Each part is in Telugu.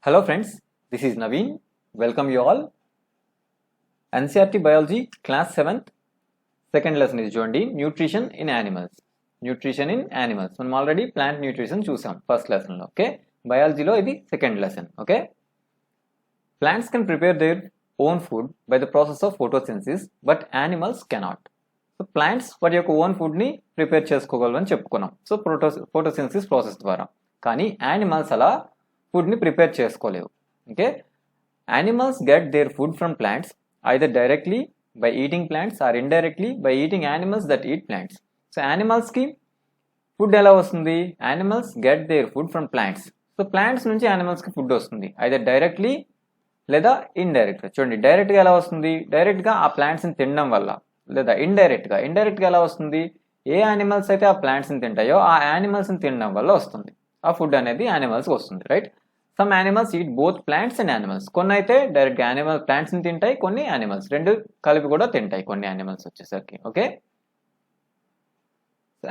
Hello friends, this is Naveen. Welcome you all. Ncert Biology class 7th second lesson is చూడండి nutrition in animals. Nutrition in animals. మనం ఆల్రెడీ plant nutrition చూసాం first lesson లో. ఓకే, బయాలజీలో ఇది second lesson. Okay, plants can prepare their own food by the process of photosynthesis, but animals cannot. So plants వాటి యొక్క ఓన్ ఫుడ్ని ప్రిపేర్ చేసుకోగలరు అని చెప్పుకున్నాం. సో ఫోటోసింథసిస్ ప్రాసెస్ ద్వారా. కానీ యానిమల్స్ అలా ఫుడ్ని ప్రిపేర్ చేసుకోలేవు. Okay, animals get their food from plants either directly by eating plants or indirectly by eating animals that eat plants. So యానిమల్స్కి ఫుడ్ ఎలా వస్తుంది? Animals get their food from plants. So plants నుంచి యానిమల్స్కి ఫుడ్ వస్తుంది ఐదర్ డైరెక్ట్లీ లేదా ఇండైరెక్ట్గా. చూడండి, డైరెక్ట్గా ఎలా వస్తుంది? డైరెక్ట్గా ఆ ప్లాంట్స్ని తినడం వల్ల. లేదా ఇండైరెక్ట్గా ఎలా వస్తుంది? ఏ యానిమల్స్ అయితే ఆ ప్లాంట్స్ని తింటాయో ఆ యానిమల్స్ని తినడం వల్ల వస్తుంది. ఆ ఫుడ్ అనేది యానిమల్స్కి వస్తుంది, right? Some animals eat both plants and animals. కొన్ని అయితే డైరెక్ట్గా ప్లాంట్స్ని తింటాయి, కొన్ని యానిమల్స్ రెండు కలిపి కూడా తింటాయి కొన్ని యానిమల్స్ వచ్చేసరికి. Okay,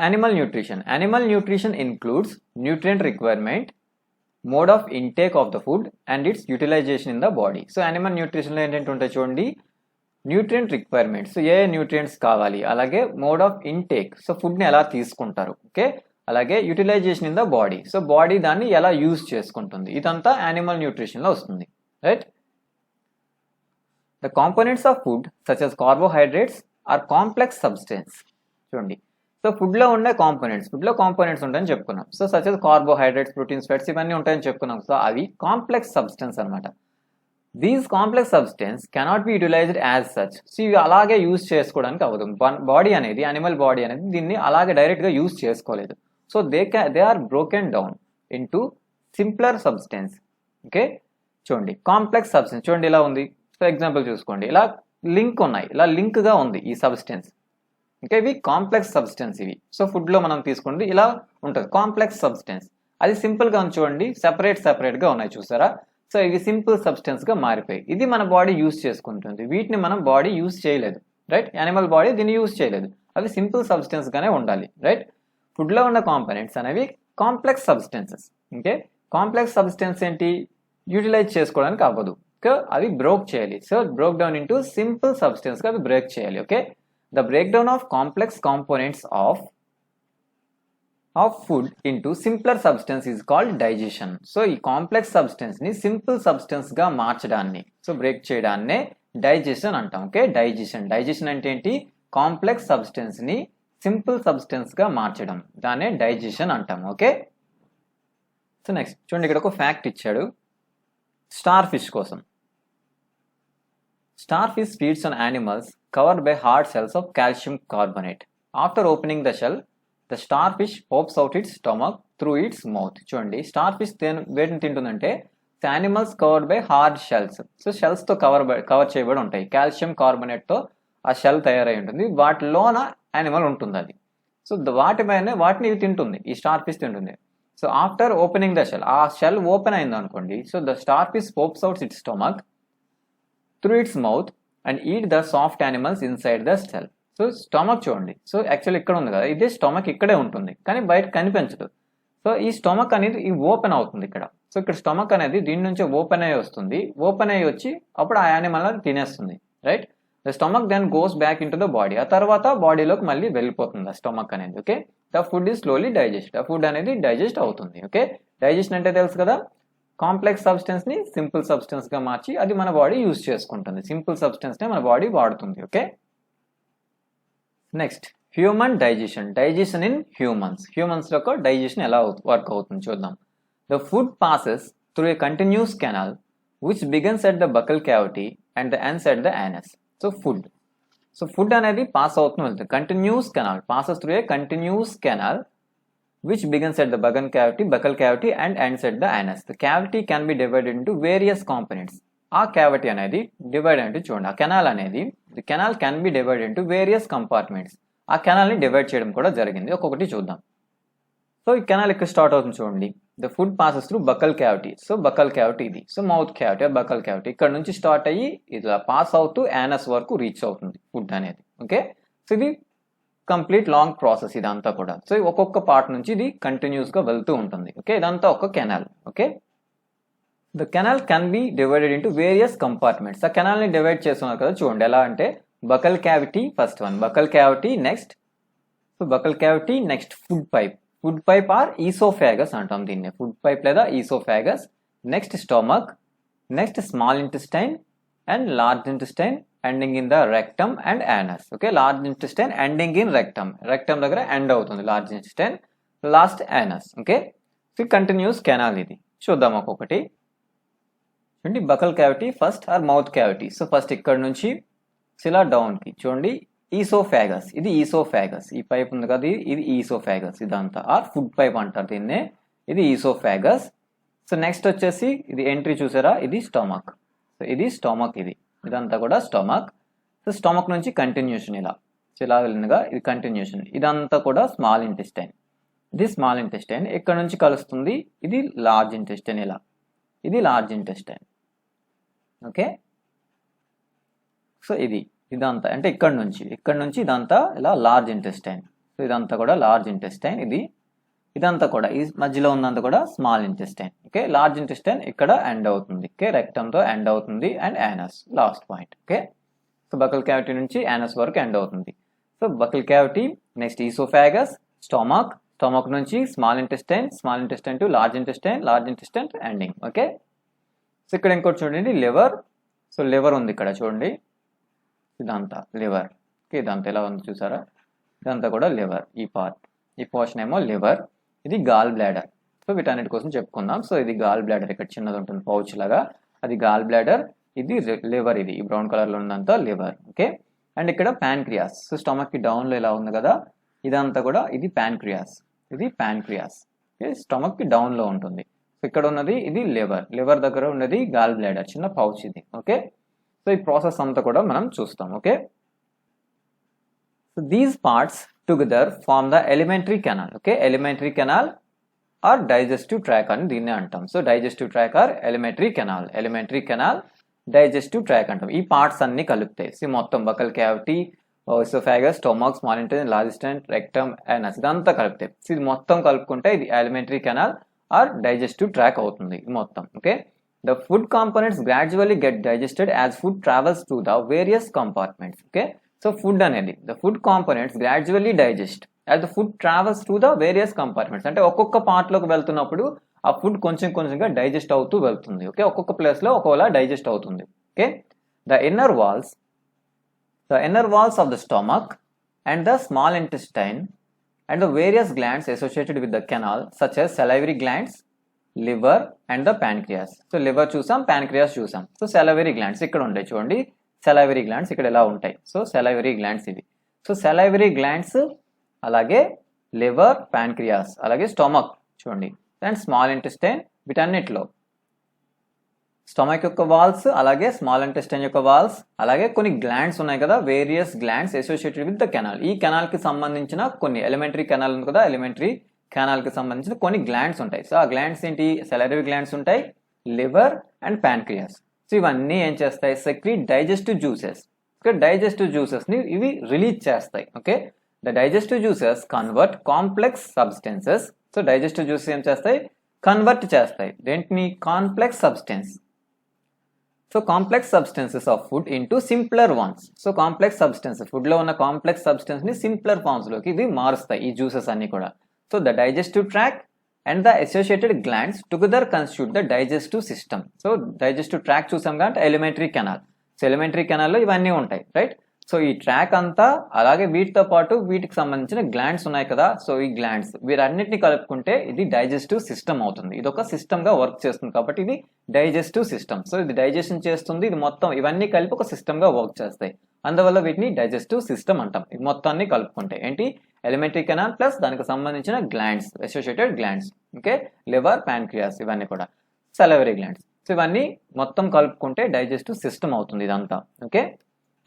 animal nutrition includes nutrient requirement, mode of intake of the food and its utilization in the body. So animal న్యూట్రిషన్లో ఏంటంటే ఉంటాయి చూడండి, న్యూట్రియంట్ రిక్వైర్మెంట్స్, ఏ న్యూట్రియంట్స్ కావాలి, అలాగే మోడ్ ఆఫ్ ఇంటేక్, సో ఫుడ్ని ఎలా తీసుకుంటారు, ఓకే, అలాగే utilization in the body, so body దాన్ని ఎలా యూజ్ చేసుకుంటుంది, ఇదంతా యానిమల్ న్యూట్రిషన్లో వస్తుంది, right? The components of food such as carbohydrates or complex substance. చూడండి, సో ఫుడ్లో ఉండే కాంపోనెంట్స్ ఉంటాయని చెప్పుకున్నాం. So such as carbohydrates, proteins, fats ఇవన్నీ ఉంటాయని చెప్పుకున్నాం. సో అవి కాంప్లెక్స్ సబ్స్టెన్స్ అనమాట. These complex substance cannot be utilized as such. So ఇవి అలాగే యూజ్ చేసుకోవడానికి అవ్వదు. బాడీ అనేది, యానిమల్ బాడీ అనేది దీన్ని అలాగే డైరెక్ట్గా యూజ్ చేసుకోలేదు. So they are broken down into simpler substance. Okay, చూడండి కాంప్లెక్స్ సబ్స్టెన్స్ చూడండి ఇలా ఉంది. సో ఎగ్జాంపుల్ చూసుకోండి, ఇలా లింక్ ఉన్నాయి, ఇలా లింక్గా ఉంది ఈ సబ్స్టెన్స్. ఓకే, ఇవి కాంప్లెక్స్ సబ్స్టెన్స్ ఇవి. సో ఫుడ్లో మనం తీసుకుంటే ఇలా ఉంటుంది కాంప్లెక్స్ సబ్స్టెన్స్. అది సింపుల్గా ఉంది చూడండి, సెపరేట్గా ఉన్నాయి చూసారా? సో ఇవి సింపుల్ సబ్స్టెన్స్గా మారిపోయి ఇది మన బాడీ యూజ్ చేసుకుంటుంది. వీటిని మనం బాడీ యూజ్ చేయలేదు, రైట్? యానిమల్ బాడీ దీన్ని యూజ్ చేయలేదు. అవి సింపుల్ సబ్స్టెన్స్గానే ఉండాలి, రైట్? ఫుడ్లో ఉన్న కాంపోనెంట్స్ అనేవి complex substances. Okay, complex substance ఏంటి? యూటిలైజ్ చేసుకోవడానికి అవ్వదు, అవి బ్రోక్ చేయాలి. So broke down into simple సబ్స్టెన్స్గా అవి బ్రేక్ చేయాలి. Okay, the break down of complex components of food into simpler substance is called digestion. So ఈ కాంప్లెక్స్ సబ్స్టెన్స్ ని సింపుల్ సబ్స్టెన్స్ గా మార్చడాన్ని, సో బ్రేక్ చేయడాన్నే డైజెషన్ అంటాం. ఓకే, డైజెషన్ అంటే ఏంటి? కాంప్లెక్స్ సబ్స్టెన్స్ ని సింపుల్ సబ్స్టెన్స్ గా మార్చడం, దాన్నే డైజెషన్ అంటాం. ఓకే, సో నెక్స్ట్ చూడండి, ఇక్కడ ఒక ఫ్యాక్ట్ ఇచ్చాడు స్టార్ ఫిష్ కోసం. Star fish feeds on animals covered by hard shells of calcium carbonate. After opening the shell the star fish pops out its stomach through its mouth. చూడండి, స్టార్ ఫిష్ వేటిని తింటుందంటే animals covered by hard shells. So షెల్స్తో కవర్ చేయబడి ఉంటాయి, కాల్షియం కార్బోనేట్తో ఆ షెల్ తయారై ఉంటుంది, వాటిలోన యానిమల్ ఉంటుంది అది. సో వాటిని ఇవి తింటుంది, ఈ స్టార్ ఫిష్ తింటుంది. So after opening the shell, ఆ షెల్ ఓపెన్ అయింది అనుకోండి, so the star fish pops out its stomach through its mouth and eat the soft animals inside the shell. So stomach చూడండి, సో యాక్చువల్లీ ఇక్కడ ఉంది కదా, ఇదే స్టమక్ ఇక్కడే ఉంటుంది కానీ బయట కనిపించదు. సో ఈ స్టమక్ అనేది ఓపెన్ అవుతుంది ఇక్కడ. సో ఇక్కడ స్టమక్ అనేది దీని నుంచి ఓపెన్ అయ్యి వస్తుంది, ఓపెన్ అయ్యి వచ్చి అప్పుడు ఆ యానిమల్ తినేస్తుంది, right? The stomach then goes back in to the body. ఆ తర్వాత బాడీలోకి మళ్ళీ వెళ్ళిపోతుంది ఆ స్టమక్ అనేది. Okay, the food is slowly digest. ఆ ఫుడ్ అనేది డైజెస్ట్ అవుతుంది. ఓకే, డైజెషన్ అంటే తెలుసు కదా, కాంప్లెక్స్ సబ్స్టెన్స్ ని సింపుల్ సబ్స్టెన్స్ గా మార్చి అది మన బాడీ యూజ్ చేసుకుంటుంది. సింపుల్ సబ్స్టెన్స్ నే మన బాడీ వాడుతుంది. Okay, next human digestion in humans లో డైజెషన్ ఎలా వర్క్ అవుతుంది చూద్దాం. The food passes through a continuous canal which begins at the buccal cavity and the ends at the anus. So food అనేది పాస్ అవుతూ వెళ్తుంది, continuous canal passes through a continuous canal which begins at the buccal cavity and ends at the anus. The cavity can be divided into various components. ఆ క్యావిటీ అనేది డివైడ్ అంటే చూడండి, ఆ కెనాల్ అనేది the canal can be divide into various compartments. ఆ కెనాల్ని డివైడ్ చేయడం కూడా జరిగింది, ఒక్కొక్కటి చూద్దాం. సో ఈ కెనాల్ ఇక్కడ స్టార్ట్ అవుతుంది చూడండి, the food passes through buccal cavity. So buccal cavity ఇది, so mouth cavity buccal cavity ఇక్కడ నుంచి స్టార్ట్ అయ్యి ఇలా పాస్ అవుతూ యానస్ వరకు రీచ్ అవుతుంది ఫుడ్ అనేది. ఓకే, సో ఇది కంప్లీట్ లాంగ్ ప్రాసెస్ ఇదంతా కూడా. సో ఒక్కొక్క పార్ట్ నుంచి ఇది కంటిన్యూస్గా వెళ్తూ ఉంటుంది. ఓకే, ఇదంతా ఒక canal. Okay, the canal can be divided into various compartments. ఆ కెనాల్ని డివైడ్ చేస్తున్నారు కదా చూడండి ఎలా అంటే buccal cavity first one, buccal cavity next, so buccal cavity next food pipe, food pipe or oesophagus అంటాం దీన్ని, ఫుడ్ పైప్ లేదా oesophagus, next stomach, next small intestine and large intestine ending in the rectum and anus. Okay, large intestine ending in rectum, rectum దగ్గర ఎండ్ అవుతుంది large intestine, last anus. Okay, so continuous canal ఇది. చూద్దాం ఒక్కొక్కటి. చూడండి buccal cavity first or mouth cavity. So first ఇక్కడ నుంచి ఇలా డౌన్ కి చూడండి ఈసోఫాగస్, ఇది ఈసోఫాగస్, ఈ పైప్ ఉంది కదా ఇది ఈసోఫాగస్, ఇదంతా ఆర్ ఫుడ్ పైప్ అంటారు దీన్నే, ఇది ఈసోఫాగస్. సో నెక్స్ట్ వచ్చేసి ఇది ఎంట్రీ చూసారా, ఇది స్టమక్, సో ఇది స్టమక్, ఇదంతా కూడా స్టమక్. సో స్టమక్ నుంచి కంటిన్యూషన్ ఇలా వెళ్ళినగా ఇది కంటిన్యూషన్, ఇదంతా కూడా స్మాల్ ఇంటెస్టైన్, ఇది స్మాల్ ఇంటెస్టైన్, ఇక్కడ నుంచి కలుస్తుంది ఇది లార్జ్ ఇంటెస్టైన్, ఇది లార్జ్ ఇంటెస్టైన్. ఓకే, సో ఇదంతా అంటే ఇక్కడ నుంచి ఇదంతా ఇలా లార్జ్ ఇంటెస్టైన్, సో ఇదంతా కూడా లార్జ్ ఇంటెస్టైన్, ఇదంతా కూడా ఈ మధ్యలో ఉన్నంత కూడా small intestine. Okay, large intestine ఇక్కడ ఎండ్ అవుతుంది, ఓకే రెక్టమ్ తో ఎండ్ అవుతుంది and anus last point. Okay, so buccal cavity నుంచి యానస్ వరకు ఎండ్ అవుతుంది. So buccal cavity next oesophagus, stomach, stomach నుంచి small intestine to large intestine ending. Okay, so ఇక్కడ ఇంకోటి చూడండి లివర్, సో లివర్ ఉంది ఇక్కడ చూడండి, ఇదంతా లివర్. ఓకే, ఇదంతా ఎలా ఉంది చూసారా, ఇదంతా కూడా లివర్, ఈ పోర్షన్ ఏమో లివర్, ఇది గాల్ బ్లాడర్. సో వీటన్నిటి కోసం చెప్పుకుందాం. సో ఇది గాల్ బ్లాడర్, ఇక్కడ చిన్నది ఉంటుంది పౌచ్ లాగా, అది గాల్ బ్లాడర్, ఇది లివర్, ఇది బ్రౌన్ కలర్ లో ఉన్నంత లివర్. ఓకే, అండ్ ఇక్కడ ప్యాన్క్రియాస్, సో స్టమక్ కి డౌన్ లో ఇలా ఉంది కదా, ఇదంతా కూడా ఇది ప్యాన్క్రియాస్, ఓకే స్టమక్ కి డౌన్ లో ఉంటుంది. సో ఇక్కడ ఉన్నది ఇది లివర్ దగ్గర ఉన్నది గాల్ బ్లాడర్, చిన్న పౌచ్ ఇది. ఓకే, సో ఈ ప్రాసెస్ అంతా కూడా మనం చూస్తాం. Okay, so these parts together form the elementary canal. Okay, elementary canal or digestive track అని దీన్నే అంటాం. So digestive tract or elementary canal digestive tract అంటాం. ఈ పార్ట్స్ అన్ని కలుపుతాయి. సో మొత్తం buccal cavity, oesophagus, stomach, small intestine, large intestine, rectum, anus ఇదంతా కలుపుతాయి. సో ఇది మొత్తం కలుపుకుంటే ఇది elementary canal or digestive tract అవుతుంది మొత్తం. Okay, the food components gradually get digested as food travels through the various compartments. Okay, so food anedi the food components gradually digest as the food travels through the various compartments. అంటే ఒక్కొక్క పార్ట్ లోకి వెళ్తున్నప్పుడు ఆ ఫుడ్ కొంచెంగా డైజెస్ట్ అవుతూ వెళ్తుంది. ఓకే, ఒక్కొక్క ప్లేస్ లో ఒక్కోలా డైజెస్ట్ అవుతుంది. Okay, the inner walls of the stomach and the small intestine and the various glands associated with the canal such as salivary glands, liver and the pancreas. So liver చూసాం, ప్యాన్క్రియాస్ చూసాం. సో సెలవరీ గ్లాండ్స్ ఇక్కడ ఉంటాయి చూడండి, సెలవరీ గ్లాండ్స్ ఇక్కడ ఎలా ఉంటాయి. సో సెలవరీ గ్లాండ్స్ ఇవి. సో సెలవరీ గ్లాండ్స్ అలాగే లివర్, ప్యాన్క్రియాస్ అలాగే స్టమక్ చూడండి అండ్ స్మాల్ ఇంటెస్టైన్, వీటన్నిటిలో స్టమక్ యొక్క వాల్స్ అలాగే స్మాల్ ఇంటెస్టైన్ యొక్క వాల్స్ అలాగే కొన్ని గ్లాండ్స్ ఉన్నాయి కదా, various glands associated with the canal. ఈ కెనాల్ కి సంబంధించిన కొన్ని ఎలిమెంటరీ కెనాల్ ఉంది కదా, ఎలిమెంటరీ కెనాల్ కి సంబంధించిన కొన్ని గ్లాండ్స్ ఉంటాయి. సో ఆ గ్లాండ్స్ ఏంటి, సెలరీ గ్లాండ్స్ ఉంటాయి, లివర్ అండ్ ప్యాన్క్రియాస్. సో ఇవన్నీ ఏం చేస్తాయి, secrete digestive juices. Okay, digestive juices ని ఇవి రిలీజ్ చేస్తాయి. Okay, the digestive juices convert complex substances. So digestive juices ఏం చేస్తాయి, కన్వర్ట్ చేస్తాయి దేంటిని, complex substance. So complex substances of food into simpler ones. So complex substance, food లో ఉన్న కాంప్లెక్స్ సబ్స్టెన్స్ ని సింప్లర్ ఫార్మ్స్ లోకి ఇవి మారుస్తాయి ఈ జ్యూసెస్ అన్ని కూడా. So the digestive tract and the associated glands together constitute the digestive system. So digestive tract చూసాం కాబట్టి ఎలిమెంటరీ కెనాల్. సో ఎలిమెంటరీ కెనాల్లో ఇవన్నీ ఉంటాయి రైట్. సో ఈ ట్రాక్ అంతా అలాగే వీటితో పాటు వీటికి సంబంధించిన గ్లాండ్స్ ఉన్నాయి కదా, సో ఈ గ్లాండ్స్ వీరన్నిటిని కలుపుకుంటే ఇది డైజెస్టివ్ సిస్టమ్ అవుతుంది. ఇది ఒక సిస్టమ్ గా వర్క్ చేస్తుంది కాబట్టి ఇది డైజెస్టివ్ సిస్టమ్. సో ఇది డైజెషన్ చేస్తుంది, ఇది మొత్తం ఇవన్నీ కలిపి ఒక సిస్టమ్ గా వర్క్ చేస్తాయి. అందువల్ల వీటిని డైజెస్టివ్ సిస్టమ్ అంటాం. ఇది మొత్తాన్ని కలుపుకుంటే ఏంటి, ఎలిమెంటరీ కెనాల్ ప్లస్ దానికి సంబంధించిన glands, associated glands. Okay, liver, pancreas ఇవన్నీ కూడా సెలవరీ గ్లాండ్స్. సో ఇవన్నీ మొత్తం కలుపుకుంటే డైజెస్టివ్ సిస్టమ్ అవుతుంది ఇదంతా. Okay,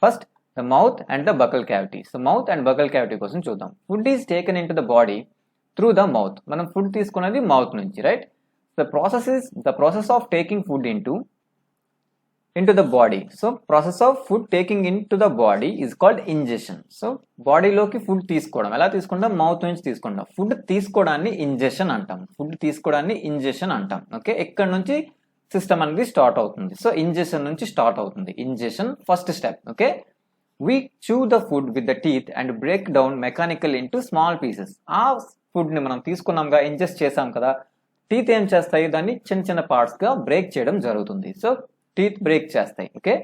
first the mouth and the buccal cavity. So mouth and buccal cavity కోసం చూద్దాం. Food is taken into the body through the mouth. మనం ఫుడ్ తీసుకున్నది మౌత్ నుంచి right. The process of taking food into the body. So process of food taking into the body is called ingestion. So బాడీలోకి ఫుడ్ తీసుకోవడం ఎలా తీసుకుంటాం, మౌత్ నుంచి తీసుకుంటాం. ఫుడ్ తీసుకోవడాన్ని ఇంజెషన్ అంటాం. ఓకే, ఇక్కడ నుంచి సిస్టమ్ అనేది స్టార్ట్ అవుతుంది. సో ఇంజెషన్ నుంచి స్టార్ట్ అవుతుంది. Ingestion first step. Okay, we chew the food with the teeth and break down mechanically into small pieces. ఆ ఫుడ్ ని మనం తీసుకున్నాంగా, ఇంజెస్ట్ చేసాం కదా, టీత్ ఏం చేస్తాయి, దాన్ని చిన్న చిన్న పార్ట్స్ గా బ్రేక్ చేయడం జరుగుతుంది. సో టీత్ బ్రేక్ చేస్తాయి. Okay,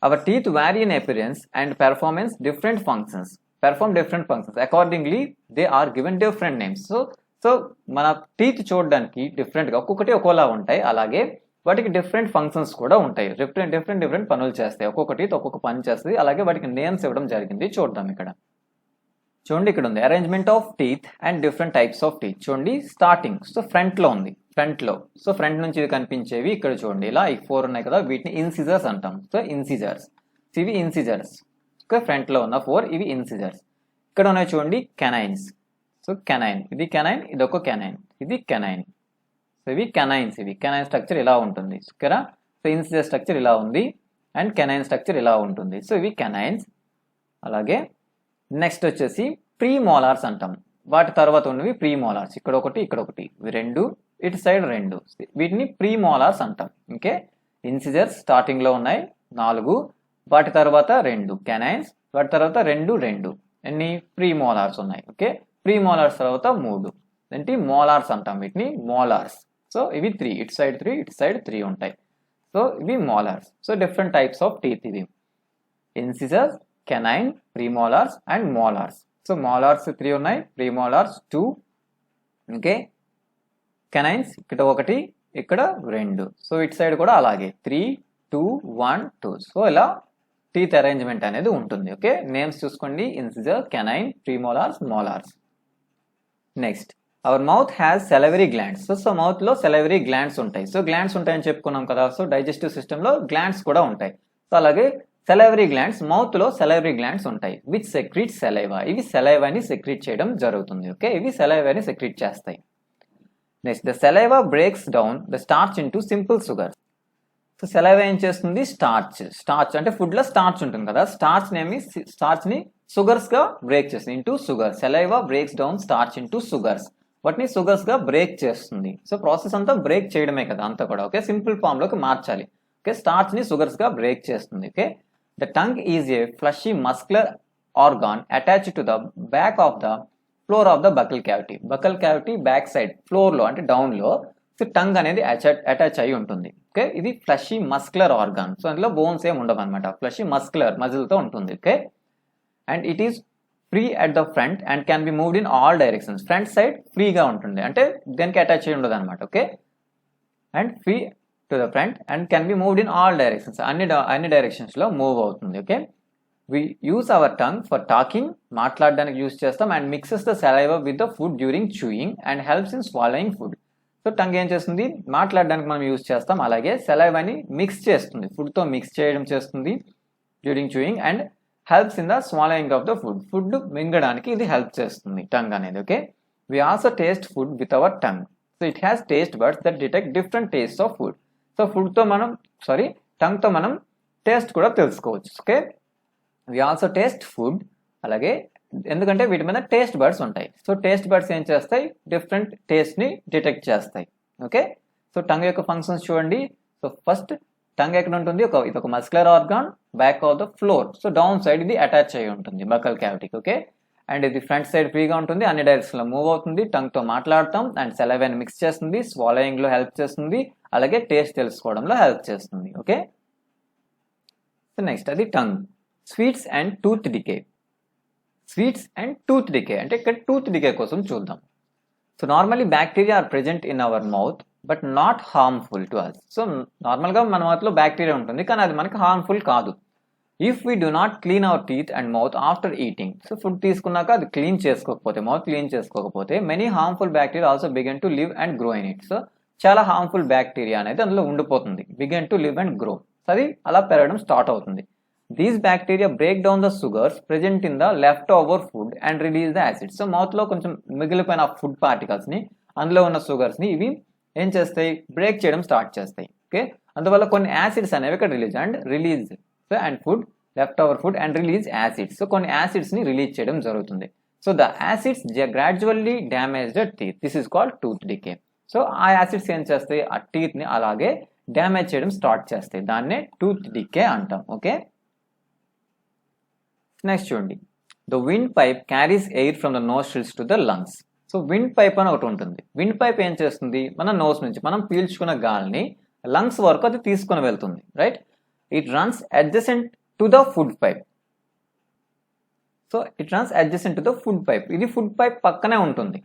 our teeth vary in appearance and performance different functions. Perform different functions. Accordingly, they are given different names. So మన టీత్ చూడడానికి డిఫరెంట్ గా ఒక్కొక్కటి ఒక్కోలా ఉంటాయి. అలాగే వాటికి డిఫరెంట్ ఫంక్షన్స్ కూడా ఉంటాయి. డిఫరెంట్ పనులు చేస్తాయి. ఒక్కొక్కటి ఒక్కొక్క పని చేస్తుంది. అలాగే వాటికి నేమ్స్ ఇవ్వడం జరిగింది. చూద్దాం ఇక్కడ. చూడండి, ఇక్కడ ఉంది arrangement of teeth and different types of teeth. చూడండి, స్టార్టింగ్ సో ఫ్రంట్ లో ఉంది. సో ఫ్రంట్ నుంచి ఇవి కనిపించేవి ఇక్కడ చూడండి, ఇలా ఈ 4 ఉన్నాయి కదా, వీటిని ఇన్సిజర్స్ అంటాం. సో ఇన్సిజర్స్, ఇవి ఇన్సిజర్స్. ఓకే, ఫ్రంట్ లో ఉన్న 4 ఇవి ఇన్సిజర్స్. ఇక్కడ ఉన్నాయి చూడండి కెనైన్స్. సో కెనైన్, ఇది కెనైన్, ఇది ఒక కెనైన్, ఇది కెనైన్. సో ఇవి కెనైన్స్. ఇవి కెనైన్ స్ట్రక్చర్ ఇలా ఉంటుంది. ఓకేనా, సో ఇన్సిజర్ స్ట్రక్చర్ ఇలా ఉంది అండ్ కెనైన్ స్ట్రక్చర్ ఇలా ఉంటుంది. సో ఇవి కెనైన్స్. అలాగే నెక్స్ట్ వచ్చేసి ప్రీ మోలార్స్ అంటాం. వాటి తర్వాత ఉన్నవి ప్రీ మోలార్స్. ఇక్కడ ఒకటి, ఇక్కడ ఒకటి, ఇవి 2, ఇటు సైడ్ 2. వీటిని ప్రీ మోలార్స్ అంటాం. ఓకే, ఇన్సిజర్స్ స్టార్టింగ్ లో ఉన్నాయి 4, వాటి తర్వాత 2 కెనైన్స్, వాటి తర్వాత 2 ఎన్ని ప్రీ మోలార్స్ ఉన్నాయి. ఓకే, ప్రీ మోలార్స్ తర్వాత 3 ఏంటి మోలార్స్ అంటాం. వీటిని మోలార్స్. సో ఇవి 3, ఇటు సైడ్ 3, ఇటు సైడ్ 3 ఉంటాయి. సో ఇవి molars. So different types of teeth ఇవి, incisors, canine, premolars and molars. So molars 3 ఉన్నాయి, ప్రీమోలార్స్ 2. ఓకే, కెనైన్స్ ఇక్కడ 1, ఇక్కడ 2. సో ఇటు సైడ్ కూడా అలాగే 3, 2, 1, 2. సో ఇలా టీత్ అరేంజ్మెంట్ అనేది ఉంటుంది. ఓకే, నేమ్స్ చూసుకోండి, incisor, canine, premolars, molars. Next, our mouth has salivary glands. So mouth లో సెలవరీ గ్లాండ్స్ ఉంటాయి. సో గ్లాండ్స్ ఉంటాయని చెప్పుకున్నాం కదా. సో డైజెస్టివ్ సిస్టమ్ లో గ్లాండ్స్ కూడా ఉంటాయి. సో అలాగే సెలవరీ గ్లాండ్స్, మౌత్ లో సెలవరీ గ్లాండ్స్ ఉంటాయి విచ్ సెక్రీట్ సెలైవా. ఇవి సెలైవాని సెక్రీట్ చేయడం జరుగుతుంది. ఓకే, ఇవి సెలైవాని సెక్రీట్ చేస్తాయి. Next, the saliva breaks down the starch into simple sugar. So saliva ఏం చేస్తుంది, స్టార్చ్ అంటే ఫుడ్ లో స్టార్చ్ ఉంటుంది కదా, స్టార్చ్ ని సుగర్స్ గా బ్రేక్ చేస్తుంది into sugar. Saliva breaks down starch into sugars. వాటిని షుగర్స్ గా బ్రేక్ చేస్తుంది. సో ప్రాసెస్ అంతా బ్రేక్ చేయడమే కదా అంతా కూడా. ఓకే, సింపుల్ ఫామ్ లోకి మార్చాలి. ఓకే, స్టార్చ్ ని షుగర్స్ గా బ్రేక్ చేస్తుంది. Okay, the tongue is a fleshy muscular organ attached to the back of the floor of the buccal cavity. Buccal cavity back side floor లో అంటే డౌన్ లో సో టంగ్ అనేది అటాచ్ అయి ఉంటుంది. ఓకే, ఇది ఫ్లషీ మస్కులర్ ఆర్గాన్. సో అందులో బోన్స్ ఏమి ఉండవు అనమాట. ఫ్లషీ మస్కులర్ మజిల్ తో ఉంటుంది. Okay, and it is free at the front and can be moved in all directions. Front side ఫ్రీగా ఉంటుంది, అంటే దానికి అటాచ్ అయి ఉండదు అనమాట. Okay, and free to the front and can be moved in all directions. అన్ని డైరెక్షన్స్ లో మూవ్ అవుతుంది. Okay, we use our tongue for talking, మాట్లాడడానికి యూస్ చేస్తాం, and mixes the saliva with the food during chewing and helps in swallowing food. So tongue ఏం చేస్తుంది, మాట్లాడడానికి మనం యూస్ చేస్తాం, అలాగే సలైవాని మిక్స్ చేస్తుంది, ఫుడ్ తో మిక్స్ చేయడం చేస్తుంది during chewing, and helps in the swallowing of the food. Food మింగడానికి ఇది హెల్ప్ చేస్తుంది టంగ్ అనేది. Okay, we also taste food with our tongue. So it has taste buds that detect different taste of food. So tongue తో మనం టేస్ట్ కూడా తెలుసుకోవచ్చు. Okay, we also taste food. అలాగే ఎందుకంటే వీటి మీద టేస్ట్ బడ్స్ ఉంటాయి. సో టేస్ట్ బడ్స్ ఏం చేస్తాయి, డిఫరెంట్ టేస్ట్ ని డిటెక్ట్ చేస్తాయి. ఓకే, సో టంగ్ యొక్క ఫంక్షన్స్ చూడండి. సో ఫస్ట్ టంగ్ ఎక్కడ ఉంటుంది, ఇది ఒక muscular organ back of the floor. So down side ఇది అటాచ్ అయి ఉంటుంది బకల్ క్యావిటీకి. ఓకే, అండ్ ఇది ఫ్రంట్ సైడ్ ఫ్రీగా ఉంటుంది, అన్ని డైరెక్షన్ లో మూవ్ అవుతుంది, టంగ్ తో మాట్లాడతాం, అండ్ సెలైవాని మిక్స్ చేస్తుంది, స్వాలోయింగ్ లో హెల్ప్ చేస్తుంది, అలాగే టేస్ట్ తెలుసుకోవడంలో హెల్ప్ చేస్తుంది. ఓకే, సో నెక్స్ట్ అది tongue. Sweets and tooth decay. Sweets and tooth decay అంటే ఇక్కడ టూత్ డికే కోసం చూద్దాం. So normally bacteria are present in our mouth but not harmful to us. So నార్మల్గా మన మౌత్లో బ్యాక్టీరియా ఉంటుంది, కానీ అది మనకి హార్మ్ఫుల్ కాదు. If we do not clean our teeth and mouth after eating. So food తీసుకున్నాక అది క్లీన్ చేసుకోకపోతే, మౌత్ క్లీన్ చేసుకోకపోతే, many harmful bacteria also begin to live and grow in it. So చాలా హార్మ్ఫుల్ బ్యాక్టీరియా అనేది అందులో ఉండిపోతుంది, begin to live and grow. అది అలా పెరగడం స్టార్ట్ అవుతుంది. These bacteria break down the sugars present in the leftover food and release the acids. So mouth లో కొంచెం మిగిలిపోయిన ఫుడ్ పార్టికల్స్ ని, అందులో ఉన్న షుగర్స్ ని ఇవి ఏం చేస్తాయి, బ్రేక్ చేయడం స్టార్ట్ చేస్తాయి. ఓకే, అందువల్ల కొన్ని యాసిడ్స్ అనేవి ఇక్కడ release so and food left over food and release acids. So కొన్ని యాసిడ్స్ ని రిలీజ్ చేయడం జరుగుతుంది. So the acids gradually damage the teeth. This is called tooth decay. So ఆ యాసిడ్స్ ఏం చేస్తాయి, ఆ టీత్ని అలాగే డ్యామేజ్ చేయడం స్టార్ట్ చేస్తాయి. దాన్నే టూత్ డికే అంటాం. ఓకే, నెక్స్ట్ చూడండి, the wind pipe carries air from the nostrils to the lungs. So wind pipe అని ఒకటి ఉంటుంది. విండ్ పైప్ ఏం చేస్తుంది, మన నోస్ నుంచి మనం పీల్చుకున్న గాలిని లంగ్స్ వరకు అది తీసుకుని వెళ్తుంది. Right, it runs adjacent to the food pipe. So it runs adjacent to the food pipe. ఇది ఫుడ్ పైప్ పక్కనే ఉంటుంది.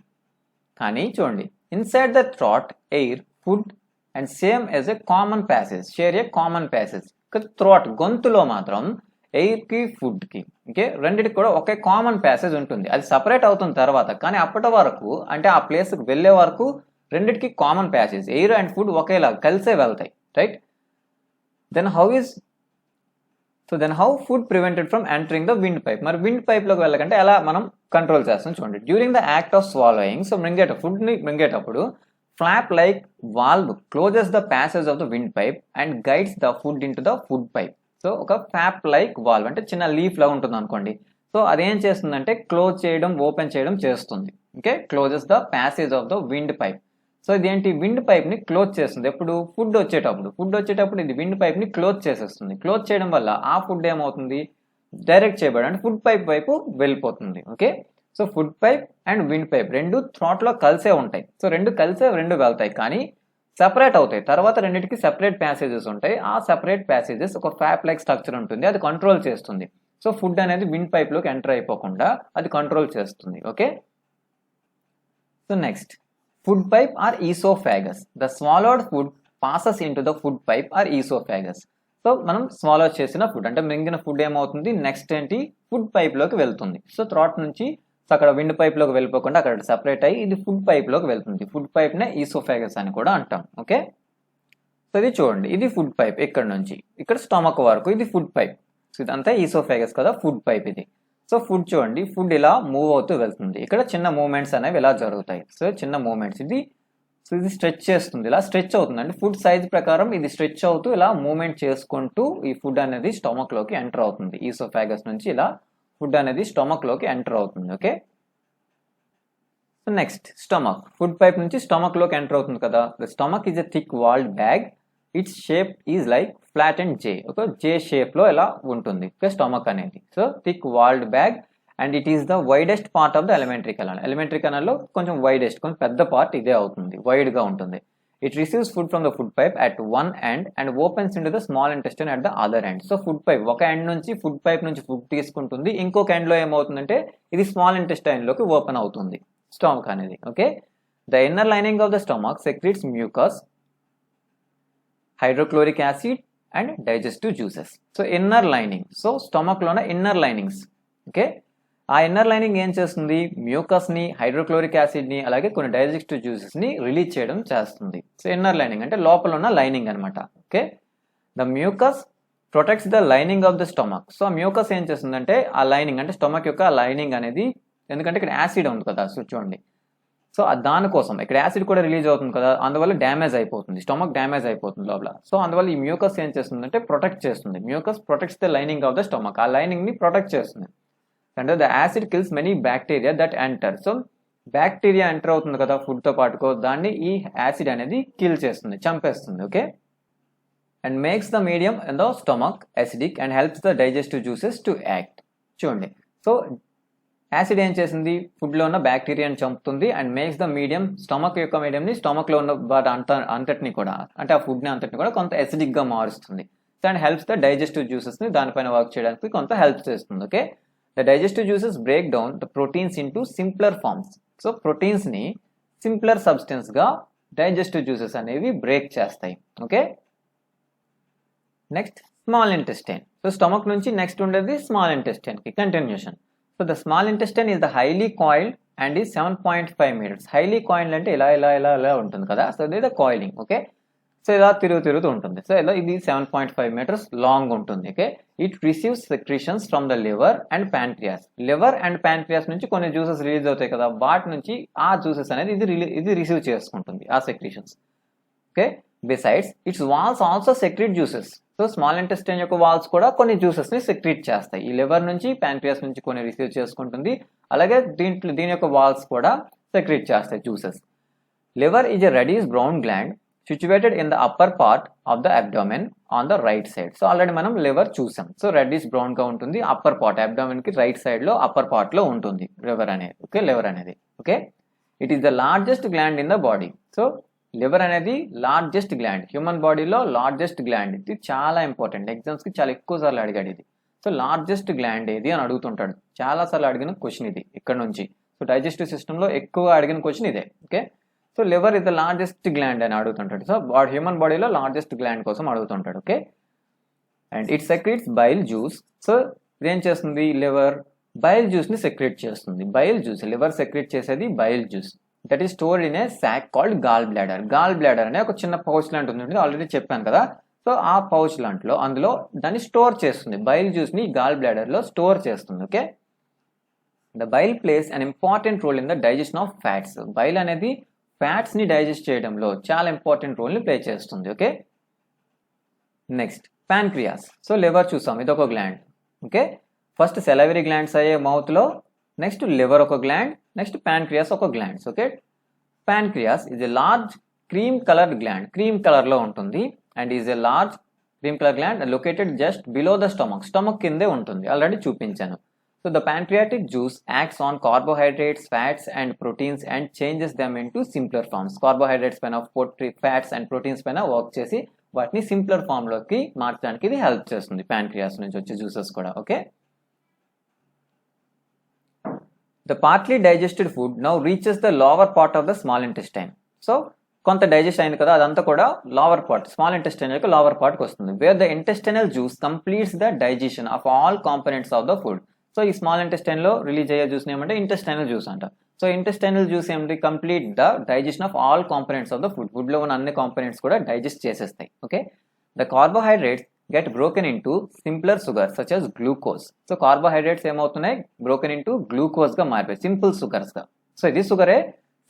కానీ చూడండి, inside the throat air, food and same as a common passage, share a common passage. Throat గొంతులో మాత్రం ఎయిర్కి ఫుడ్కి, ఓకే, రెండింటికి కూడా ఒకే కామన్ ప్యాసేజ్ ఉంటుంది. అది సపరేట్ అవుతుంది తర్వాత, కానీ అప్పటి వరకు అంటే ఆ ప్లేస్కి వెళ్ళే వరకు రెండింటికి common passage, air and food ఒకేలా కలిసే వెళ్తాయి. Right, then how food prevented from entering the wind pipe. మరి విండ్ పైప్లోకి వెళ్ళకంటే ఎలా మనం కంట్రోల్ చేస్తాం చూడండి. During the act of swallowing, so ఫుడ్ని మింగేటప్పుడు flap like valve closes the passage of the wind pipe and guides the food in to the food pipe. So ఒక ఫ్లాప్ లైక్ వాల్వ్ అంటే చిన్న లీఫ్ లా ఉంటుంది అనుకోండి. సో అదేం చేస్తుందంటే క్లోజ్ చేయడం, ఓపెన్ చేయడం చేస్తుంది. Okay, closes the passage of the wind pipe. So ఇదేంటి, విండ్ పైప్ ని క్లోజ్ చేస్తుంది. ఎప్పుడు ఫుడ్ వచ్చేటప్పుడు ఇది విండ్ పైప్ ని క్లోజ్ చేసేస్తుంది. క్లోజ్ చేయడం వల్ల ఆ ఫుడ్ ఏమవుతుంది, డైరెక్ట్ చేయబడి అంటే ఫుడ్ పైప్ వైపు వెళ్ళిపోతుంది. Okay, so food pipe and wind pipe రెండు థ్రాట్ లో కలిసే ఉంటాయి. సో రెండు వెళ్తాయి, కానీ సెపరేట్ అవుతాయి. తర్వాత రెండింటికి సెపరేట్ ప్యాసేజెస్ ఉంటాయి. ఆ సెపరేట్ ప్యాసేజెస్ ఒక ఫ్లాప్ లైక్ స్ట్రక్చర్ ఉంటుంది, అది కంట్రోల్ చేస్తుంది. సో ఫుడ్ అనేది విండ్ పైప్ లోకి ఎంటర్ అయిపోకుండా అది కంట్రోల్ చేస్తుంది. Okay, so next, food pipe or oesophagus. The swallowed food passes in to the food pipe or oesophagus. So మనం స్వాలో చేసిన ఫుడ్ అంటే మింగిన ఫుడ్ ఏమవుతుంది, నెక్స్ట్ ఏంటి, ఫుడ్ పైప్ లోకి వెళ్తుంది. సో థ్రాట్ నుంచి అక్కడ విండ్ పైప్ లోకి వెళ్ళిపోకుండా అక్కడ సెపరేట్ అయ్యి ఇది ఫుడ్ పైప్ లోకి వెళ్తుంది. ఫుడ్ పైప్ నే ఈసోఫాగస్ అని కూడా అంటాం. ఓకే, సో ఇది చూడండి, ఇది ఫుడ్ పైప్. ఇక్కడ నుంచి ఇక్కడ స్టమక్ వరకు ఇది ఫుడ్ పైప్. సో ఇదంతా ఈసోఫాగస్ కదా, ఫుడ్ పైప్ ఇది. సో ఫుడ్ చూడండి, ఫుడ్ ఇలా మూవ్ అవుతూ వెళ్తుంది. ఇక్కడ చిన్న మూవ్మెంట్స్ అనేవి ఇలా జరుగుతాయి. సో చిన్న మూవ్మెంట్స్ ఇది స్ట్రెచ్ చేస్తుంది, ఇలా స్ట్రెచ్ అవుతుంది. అంటే ఫుడ్ సైజ్ ప్రకారం ఇది స్ట్రెచ్ అవుతూ ఇలా మూవ్మెంట్ చేసుకుంటూ ఈ ఫుడ్ అనేది స్టమక్ లోకి ఎంటర్ అవుతుంది. ఈసోఫాగస్ నుంచి ఇలా ఫుడ్ అనేది స్టమక్ లోకి ఎంటర్ అవుతుంది. Okay, so next stomach. Food pipe నుంచి స్టమక్ లోకి ఎంటర్ అవుతుంది కదా. The stomach is a thick walled bag. Its shape is like flat and J. ఒక జే షేప్ లో ఇలా ఉంటుంది స్టమక్ అనేది. So thick walled bag and it is the widest part of the elementary canal. Elementary canal లో కొంచెం వైడెస్ట్, కొంచెం పెద్ద పార్ట్ ఇదే అవుతుంది, వైడ్ గా ఉంటుంది. It receives food from the food pipe at one end and opens into the small intestine at the other end. So food pipe ఒక ఎండ్ నుంచి ఫుడ్ పైప్ నుంచి ఫుడ్ తీసుకుంటుంది, ఇంకొక ఎండ్ లో ఏమవుతుందంటే ఇది స్మాల్ ఇంటెస్టైన్ లోకి ఓపెన్ అవుతుంది స్టమక్ అనేది. Okay, the inner lining of the stomach secretes mucus, hydrochloric acid and digestive juices. So inner lining, so stomach లోన ఇన్నర్ లైనింగ్స్. ఓకే, ఆ ఇన్నర్ లైనింగ్ ఏం చేస్తుంది, మ్యూకస్ ని, హైడ్రోక్లోరిక్ యాసిడ్ ని, అలాగే కొన్ని డైజెస్టివ్ జ్యూసెస్ ని రిలీజ్ చేయడం చేస్తుంది. సో ఇన్నర్ లైనింగ్ అంటే లోపల ఉన్న లైనింగ్ అనమాట. Okay, the mucus protects the lining of the stomach. So mucus ఏం చేస్తుందంటే ఆ లైనింగ్ అంటే స్టమక్ యొక్క లైనింగ్ అనేది, ఎందుకంటే ఇక్కడ యాసిడ్ ఉంది కదా, సో చూడండి, సో దానికోసం ఇక్కడ యాసిడ్ కూడా రిలీజ్ అవుతుంది కదా, అందువల్ల డ్యామేజ్ అయిపోతుంది, స్టమక్ డ్యామేజ్ అయిపోతుంది లోపల. సో అందువల్ల ఈ మ్యూకస్ ఏం చేస్తుందంటే ప్రొటెక్ట్ చేస్తుంది. Mucus protects the lining of the stomach, ఆ లైనింగ్ ని ప్రొటెక్ట్ చేస్తుంది. అంటే the acid kills many bacteria that enter. So bacteria enter అవుతుంది కదా ఫుడ్ తో పాటుకో, దాన్ని ఈ యాసిడ్ అనేది కిల్ చేస్తుంది, చంపేస్తుంది. Okay, and makes the medium in the stomach acidic and helps the digestive juices to act. చూడండి, సో యాసిడ్ ఏం చేసింది, ఫుడ్ లో ఉన్న బ్యాక్టీరియాని చంపుతుంది and makes the medium, stomach యొక్క మీడియం ని, స్టమక్ లో ఉన్న వాటి అంతటిని కూడా, అంటే ఆ ఫుడ్ ని అంతటిని కూడా కొంత అసిడిక్ గా మారుస్తుంది. So and helps the digestive juices ని దానిపైన వర్క్ చేయడానికి కొంత హెల్ప్ చేస్తుంది. Okay, the digestive juices break down the proteins into simpler forms. So proteins ni simpler substance ga digestive juices అనేవి బ్రేక్ చేస్తాయి. Okay, next small intestine. So stomach నుంచి నెక్స్ట్ ఉండేది స్మాల్ ఇంటెస్టైన్ కి continuation. So the small intestine is the highly coiled and is 7.5 meters. Highly coiled అంటే ఇలా ఇలా ఇలా ఇలా ఉంటుంది కదా, సో ఇది ద కాయిలింగ్. ఓకే, సో ఇలా తిరుగుతూ ఉంటుంది. సో ఇలా ఇది 7.5 meters లాంగ్ ఉంటుంది. Okay, it receives secretions from the liver and pancreas. Liver and pancreas నుంచి కొన్ని జ్యూసెస్ రిలీజ్ అవుతాయి కదా, వాటి నుంచి ఆ జ్యూసెస్ అనేది ఇది రిసీవ్ చేసుకుంటుంది, ఆ secretions. Okay, besides its walls also secrete juices. So small intestine యొక్క వాల్స్ కూడా కొన్ని జ్యూసెస్ ని సెక్రీట్ చేస్తాయి. ఈ లివర్ నుంచి, ప్యాంక్రియాస్ నుంచి కొన్ని రిసీవ్ చేసుకుంటుంది, అలాగే దీని యొక్క వాల్స్ కూడా సెక్రీట్ చేస్తాయి juices. liver is a reddish brown gland situated in the upper part of the abdomen on the right side. So already మనం లివర్ చూసాం. సో రెడ్డిష్ బ్రౌన్ గా ఉంటుంది, అప్పర్ పార్ట్ అబ్డామెన్ కి రైట్ సైడ్ లో అప్పర్ పార్ట్ లో ఉంటుంది లివర్ అనేది. ఓకే, లివర్ అనేది. Okay, it is the largest gland in the body. So liver అనేది లార్జెస్ట్ గ్లాండ్, హ్యూమన్ బాడీలో లార్జెస్ట్ గ్లాండ్. ఇది చాలా ఇంపార్టెంట్, ఎగ్జామ్స్ కి చాలా ఎక్కువ సార్లు అడిగాడు ఇది. సో లార్జెస్ట్ గ్లాండ్ ఏది అని అడుగుతుంటాడు, చాలా సార్లు అడిగిన క్వశ్చన్ ఇది ఇక్కడ నుంచి. సో డైజెస్టివ్ సిస్టమ్ లో ఎక్కువ అడిగిన క్వశ్చన్ ఇదే. Okay, so liver is the largest gland అని అడుగుతుంటాడు. సో హ్యూమన్ బాడీలో లార్జెస్ట్ గ్లాండ్ కోసం అడుగుతుంటాడు. Okay, and it secretes bile juice. So ఇదేం చేస్తుంది, లివర్ బైల్ జ్యూస్ ని సెక్రేట్ చేస్తుంది. బైల్ జ్యూస్, లివర్ సెక్రేట్ చేసేది bile juice. That is stored in a sac called gall bladder. Gall bladder అనే ఒక చిన్న పౌచ్ లాంటి ఉంటుంది, ఆల్రెడీ చెప్పాను కదా. సో ఆ పౌచ్ లాంటిలో అందులో దాన్ని స్టోర్ చేస్తుంది, బైల్ జ్యూస్ ని గాల్ బ్లాడర్ లో స్టోర్ చేస్తుంది. Okay, the bile plays an important role in the digestion of fats. Bile అనేది ఫ్యాట్స్ ని డైజెస్ట్ చేయడంలో చాలా ఇంపార్టెంట్ రోల్ ని ప్లే చేస్తుంది. Okay, next pancreas. So liver చూసాం, ఇది ఒక gland. Okay, first salivary glands అయ్యే మౌత్ లో, నెక్స్ట్ లివర్ ఒక గ్లాండ్, నెక్స్ట్ ప్యాన్క్రియాస్ ఒక glands. Okay, pancreas is a large cream coloured gland, cream colour లో ఉంటుంది. And is a large cream colour gland located just below the stomach, stomach కిందే ఉంటుంది, ఆల్రెడీ చూపించాను. So the pancreatic juice acts on carbohydrates, fats and proteins and changes them into simpler forms. Carbohydrates పైన fats and proteins పైన వర్క్ చేసి వాటిని సింప్లర్ ఫామ్ లోకి మార్చడానికి ఇది హెల్ప్ చేస్తుంది, ప్యాన్క్రియాస్ నుంచి వచ్చే జ్యూసెస్ కూడా. Okay, the partly digested food now reaches the lower part of the small intestine. So కొంత డైజెస్ట్ అయింది కదా, అదంతా కూడా లోవర్ పార్ట్, స్మాల్ ఇంటెస్టైన్ యొక్క లోవర్ పార్ట్కి వస్తుంది. Wear the intestinal juice completes the digestion of all components of the food. So ఈ స్మాల్ ఇంటెస్టైన్ లో రిలీజ్ అయ్యే జ్యూస్ ఏమంటే ఇంటెస్టైనల్ జ్యూస్ అంట. సో ఇంటెస్టైనల్ జ్యూస్ ఏమిటి, complete the digestion of all components of the food. Food లో ఉన్న అన్ని కాంపోనెంట్స్ కూడా డైజెస్ట్ చేసేస్తాయి. Okay, the carbohydrates get broken into simpler sugar such as glucose. So carbohydrates ఏమవుతున్నాయి, బ్రోకెన్ ఇంటూ గ్లూకోజ్ గా మారిపోయి సింపుల్ సుగర్స్ గా. సో ఇది సుగరే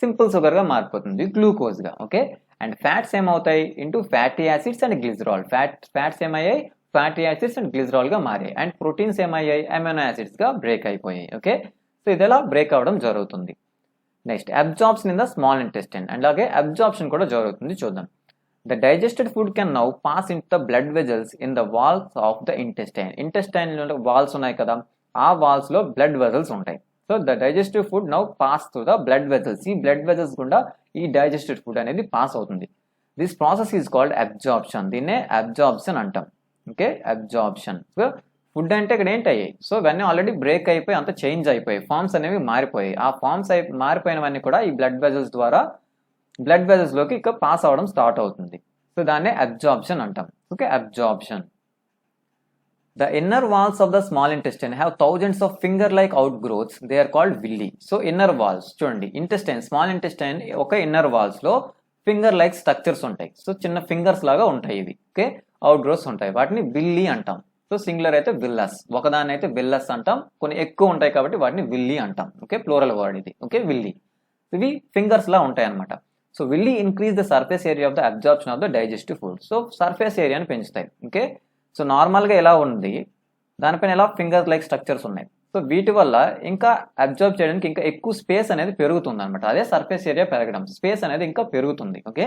సింపుల్ షుగర్ గా మారిపోతుంది గ్లూకోజ్ గా. ఓకే, అండ్ ఫ్యాట్స్ ఏమవుతాయి, into fatty acids and glycerol. Fats ఏమయ్యాయి, ఫ్యాటీ యాసిడ్స్ అండ్ గ్లిజరాల్ గా మారాయి. అండ్ ప్రోటీన్స్ ఏమయ్యాయి, అమైనో యాసిడ్స్ గా బ్రేక్ అయిపోయాయి. ఓకే, సో ఇది ఎలా బ్రేక్ అవడం జరుగుతుంది. Next absorption in the small intestine, and అలాగే అబ్జార్ప్షన్ కూడా జరుగుతుంది, చూద్దాం. The digested food can now pass in the blood vessels in the walls of the intestine. Intestine walls ఉన్నాయి కదా, ఆ వాల్స్ లో బ్లడ్ వెజల్స్ ఉంటాయి. So the digestive food now pass through the blood vessels. ఈ బ్లడ్ వెజల్స్ గుండా ఈ డైజెస్టెడ్ ఫుడ్ అనేది పాస్ అవుతుంది. This process is called absorption. దీన్నే అబ్జార్ప్షన్ అంటాం. Okay, absorption. సో ఫుడ్ అంటే ఇక్కడ ఏంటి అయ్యాయి, సో ఇవన్నీ ఆల్రెడీ బ్రేక్ అయిపోయి అంత చేంజ్ అయిపోయాయి, ఫార్మ్స్ అనేవి మారిపోయాయి. ఆ ఫార్మ్స్ మారిపోయినవన్నీ కూడా ఈ బ్లడ్ వెజల్స్ ద్వారా బ్లడ్ వెజల్స్ లోకి ఇక పాస్ అవడం స్టార్ట్ అవుతుంది. సో దాన్నే అబ్జార్ప్షన్ అంటాం. Okay, absorption. The inner walls of the small intestine have thousands of finger-like outgrowths. They are called villi. So inner walls, చూడండి, intestine, small intestine ఒక inner walls లో finger-like structures ఉంటాయి. సో చిన్న ఫింగర్స్ లాగా ఉంటాయి ఇవి. ఓకే, అవుట్గ్రోత్స్ ఉంటాయి, వాటిని విల్లీ అంటాం. సో సింగులర్ అయితే విల్లస్, ఒకదాని అయితే విల్లస్ అంటాం, కొన్ని ఎక్కువ ఉంటాయి కాబట్టి వాటిని విల్లీ అంటాం. ఓకే, ప్లూరల్ వర్డ్ ఇది. ఓకే, విల్లీ, ఇవి ఫింగర్స్ లా ఉంటాయి అనమాట. So villi increase the surface area of the absorption of the digestive food. So surface ఏరియాని పెంచుతాయి. ఓకే, సో నార్మల్గా ఎలా ఉంది, దానిపైన ఎలా ఫింగర్ లైక్ స్ట్రక్చర్స్ ఉన్నాయి. సో వీటి వల్ల ఇంకా అబ్జర్వ్ చేయడానికి ఇంకా ఎక్కువ స్పేస్ అనేది పెరుగుతుంది అనమాట. అదే సర్ఫేస్ ఏరియా పెరగడం, స్పేస్ అనేది ఇంకా పెరుగుతుంది. Okay,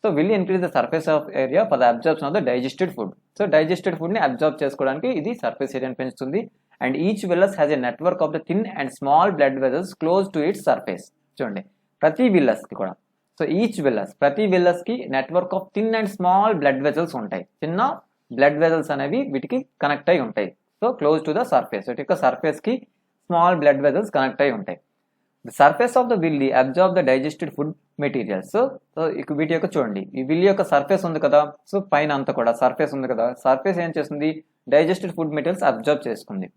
so will increase the surface of area for the absorption of the digested food. So digested food ని అబ్జర్వ్ చేసుకోవడానికి ఇది సర్ఫేస్ ఏరియాని పెంచుతుంది. And each విల్లస్ has a network of the thin and small blood vessels close to it's surface. చూడండి, ప్రతి విల్లస్ కి కూడా, సో ఈచ్ విల్లస్, ప్రతి విల్లస్ కి network of thin and small blood vessels ఉంటాయి. చిన్న బ్లడ్ వెజల్స్ అనేవి వీటికి కనెక్ట్ అయి ఉంటాయి. So close to the surface, వీటి యొక్క సర్ఫేస్ కి స్మాల్ బ్లడ్ వెజల్స్ కనెక్ట్ అయి ఉంటాయి. The surface of the villi absorb the digested food materials. So వీటి యొక్క చూడండి, ఈ విల్లీ యొక్క సర్ఫేస్ ఉంది కదా, సో పైన అంతా కూడా సర్ఫేస్ ఉంది కదా, సర్ఫేస్ ఏం చేస్తుంది, డైజెస్టెడ్ ఫుడ్ మెటీరియల్స్ అబ్జార్బ్ చేసుకుంది.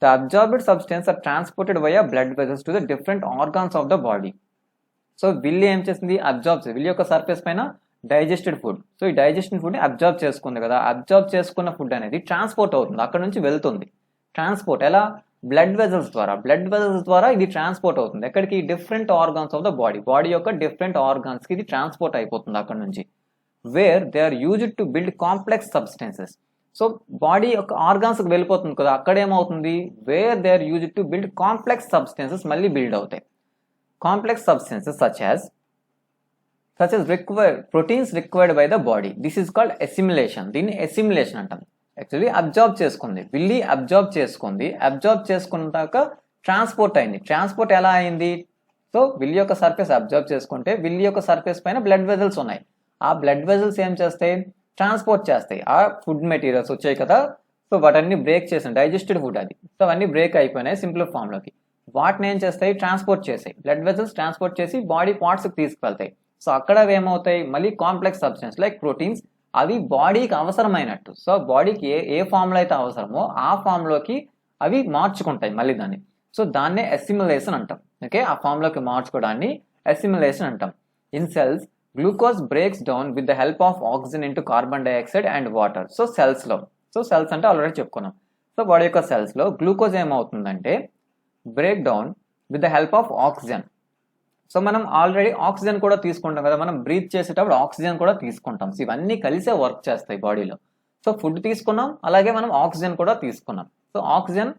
The absorbed substance are transported via blood vessels to the different organs of the body. So villi ఏం చేస్తుంది, అబ్జార్బ్స్, విల్లీ యొక్క సర్ఫేస్ పైన డైజెస్టెడ్ ఫుడ్. సో ఈ డైజెస్టెడ్ ఫుడ్ ని అబ్జర్వ్ చేసుకుంది కదా, అబ్జర్వ్ చేసుకున్న ఫుడ్ అనేది ట్రాన్స్పోర్ట్ అవుతుంది, అక్కడ నుంచి వెళ్తుంది. ట్రాన్స్పోర్ట్ ఎలా, బ్లడ్ వెజల్స్ ద్వారా, బ్లడ్ వెజల్స్ ద్వారా ఇది ట్రాన్స్పోర్ట్ అవుతుంది. ఎక్కడికి, different organs of the body, body యొక్క డిఫరెంట్ ఆర్గాన్స్ కి ఇది ట్రాన్స్పోర్ట్ అయిపోతుంది అక్కడ నుంచి. Where they are used to build complex substances. So body యొక్క ఆర్గాన్స్ కి వెళ్ళిపోతుంది కదా, అక్కడ ఏమవుతుంది, where they are used to build complex substances మళ్ళీ బిల్డ్ అవుతాయి. Complex substances such as such as required proteins required by the body. This is called assimilation. దీన్ని assimilation అంటాం. యాక్చువల్లీ అబ్జార్బ్ చేసుకుంది, విల్లి అబ్జార్బ్ చేసుకుంది, అబ్జార్బ్ చేసుకున్నాక ట్రాన్స్పోర్ట్ అయింది. ట్రాన్స్పోర్ట్ ఎలా అయింది? సో విల్లి యొక్క సర్ఫేస్ అబ్జార్బ్ చేసుకుంటే విల్లి యొక్క సర్ఫేస్ పైన బ్లడ్ వెజల్స్ ఉన్నాయి. ఆ బ్లడ్ వెజల్స్ ఏం చేస్తాయి? ట్రాన్స్పోర్ట్ చేస్తాయి. ఆ ఫుడ్ మెటీరియల్స్ వచ్చాయి కదా, సో వాటన్ని బ్రేక్ చేసాయి. డైజెస్టెడ్ ఫుడ్ అది, సో అవన్నీ బ్రేక్ అయిపోయినాయి సింపుల్ ఫామ్లోకి. వాటిని ఏం చేస్తాయి? ట్రాన్స్పోర్ట్ చేసాయి. బ్లడ్ వెజల్స్ ట్రాన్స్పోర్ట్ చేసి బాడీ పార్ట్స్కి తీసుకువెళ్తాయి. సో అక్కడ ఏమవుతాయి? మళ్ళీ కాంప్లెక్స్ సబ్స్టెన్స్ లైక్ ప్రోటీన్స్ అవి బాడీకి అవసరమైనట్టు, సో బాడీకి ఏ ఫామ్లో అయితే అవసరమో ఆ ఫామ్లోకి అవి మార్చుకుంటాయి మళ్ళీ దాన్ని. సో దాన్నే అసిమిలేషన్ అంటాం. ఓకే, ఆ ఫామ్లోకి మార్చుకోవడాన్ని అసిమిలేషన్ అంటాం. In cells glucose breaks down with the help of oxygen into carbon dioxide and water. So సెల్స్లో, సో సెల్స్ అంటే ఆల్రెడీ చెప్పుకున్నాం. సో బాడీ యొక్క సెల్స్లో గ్లూకోజ్ ఏమవుతుందంటే break down with the help of oxygen. So మనం ఆల్రెడీ ఆక్సిజన్ కూడా తీసుకుంటాం కదా, మనం బ్రీత్ చేసేటప్పుడు ఆక్సిజన్ కూడా తీసుకుంటాం. సో ఇవన్నీ కలిసే వర్క్ చేస్తాయి బాడీలో. సో ఫుడ్ తీసుకున్నాం, అలాగే మనం ఆక్సిజన్ కూడా తీసుకున్నాం. సో ఆక్సిజన్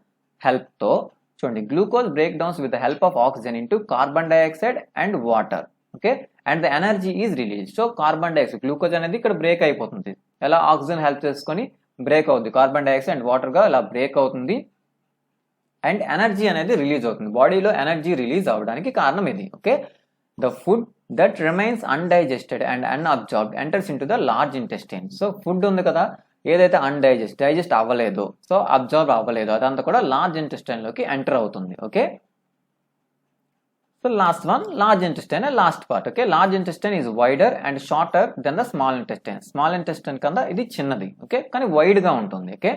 హెల్ప్తో చూడండి, glucose break downs with the help of oxygen into carbon dioxide and water. Okay, and the energy is release. So carbon dioxide, glucose అనేది ఇక్కడ బ్రేక్ అయిపోతుంది. ఎలా? ఆక్సిజన్ హెల్ప్ చేసుకొని బ్రేక్ అవుతుంది, కార్బన్ డైఆక్సైడ్ అండ్ వాటర్గా ఇలా బ్రేక్ అవుతుంది. అండ్ ఎనర్జీ అనేది రిలీజ్ అవుతుంది. బాడీలో ఎనర్జీ రిలీజ్ అవ్వడానికి కారణం ఇది. Okay, the food that remains undigested and unabsorbed enters in to the large intestine. So food ఉంది కదా, ఏదైతే డైజెస్ట్ అవ్వలేదు, సో అబ్జార్బ్ అవ్వలేదు, అదంతా కూడా లార్జ్ ఇంటెస్టైన్లోకి ఎంటర్ అవుతుంది. Okay, so last one, large intestine last part. Okay, large intestine is wider and shorter than the small intestine. Small intestine కన్నా ఇది చిన్నది. ఓకే, కానీ వైడ్గా ఉంటుంది. ఓకే,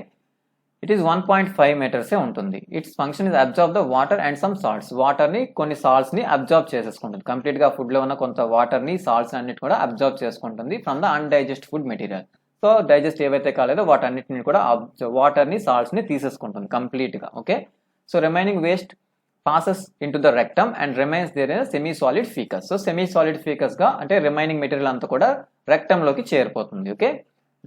ఇట్ ఈస్ 1.5 మీటర్సే ఉంటుంది. It's function is absorb the water and some salts. వాటర్ని, కొన్ని సాల్ట్స్ని అబ్జార్బ్ చేసేసుకుంటుంది. కంప్లీట్గా ఫుడ్లో ఉన్న కొంత వాటర్ని, సాల్ట్స్ అన్నిటి కూడా అబ్జార్బ్ చేసుకుంటుంది from the undigest food material. So digest ఏవైతే కాలేదో వాటన్నిటిని కూడా వాటర్ని, సాల్ట్స్ని తీసేసుకుంటుంది కంప్లీట్గా. Okay, so remaining waste passes in to the rectum and remains there in semi solid faeces. So semi solid ఫీకస్గా అంటే రిమైనింగ్ మెటీరియల్ అంతా కూడా రెక్టంలోకి చేరిపోతుంది. Okay,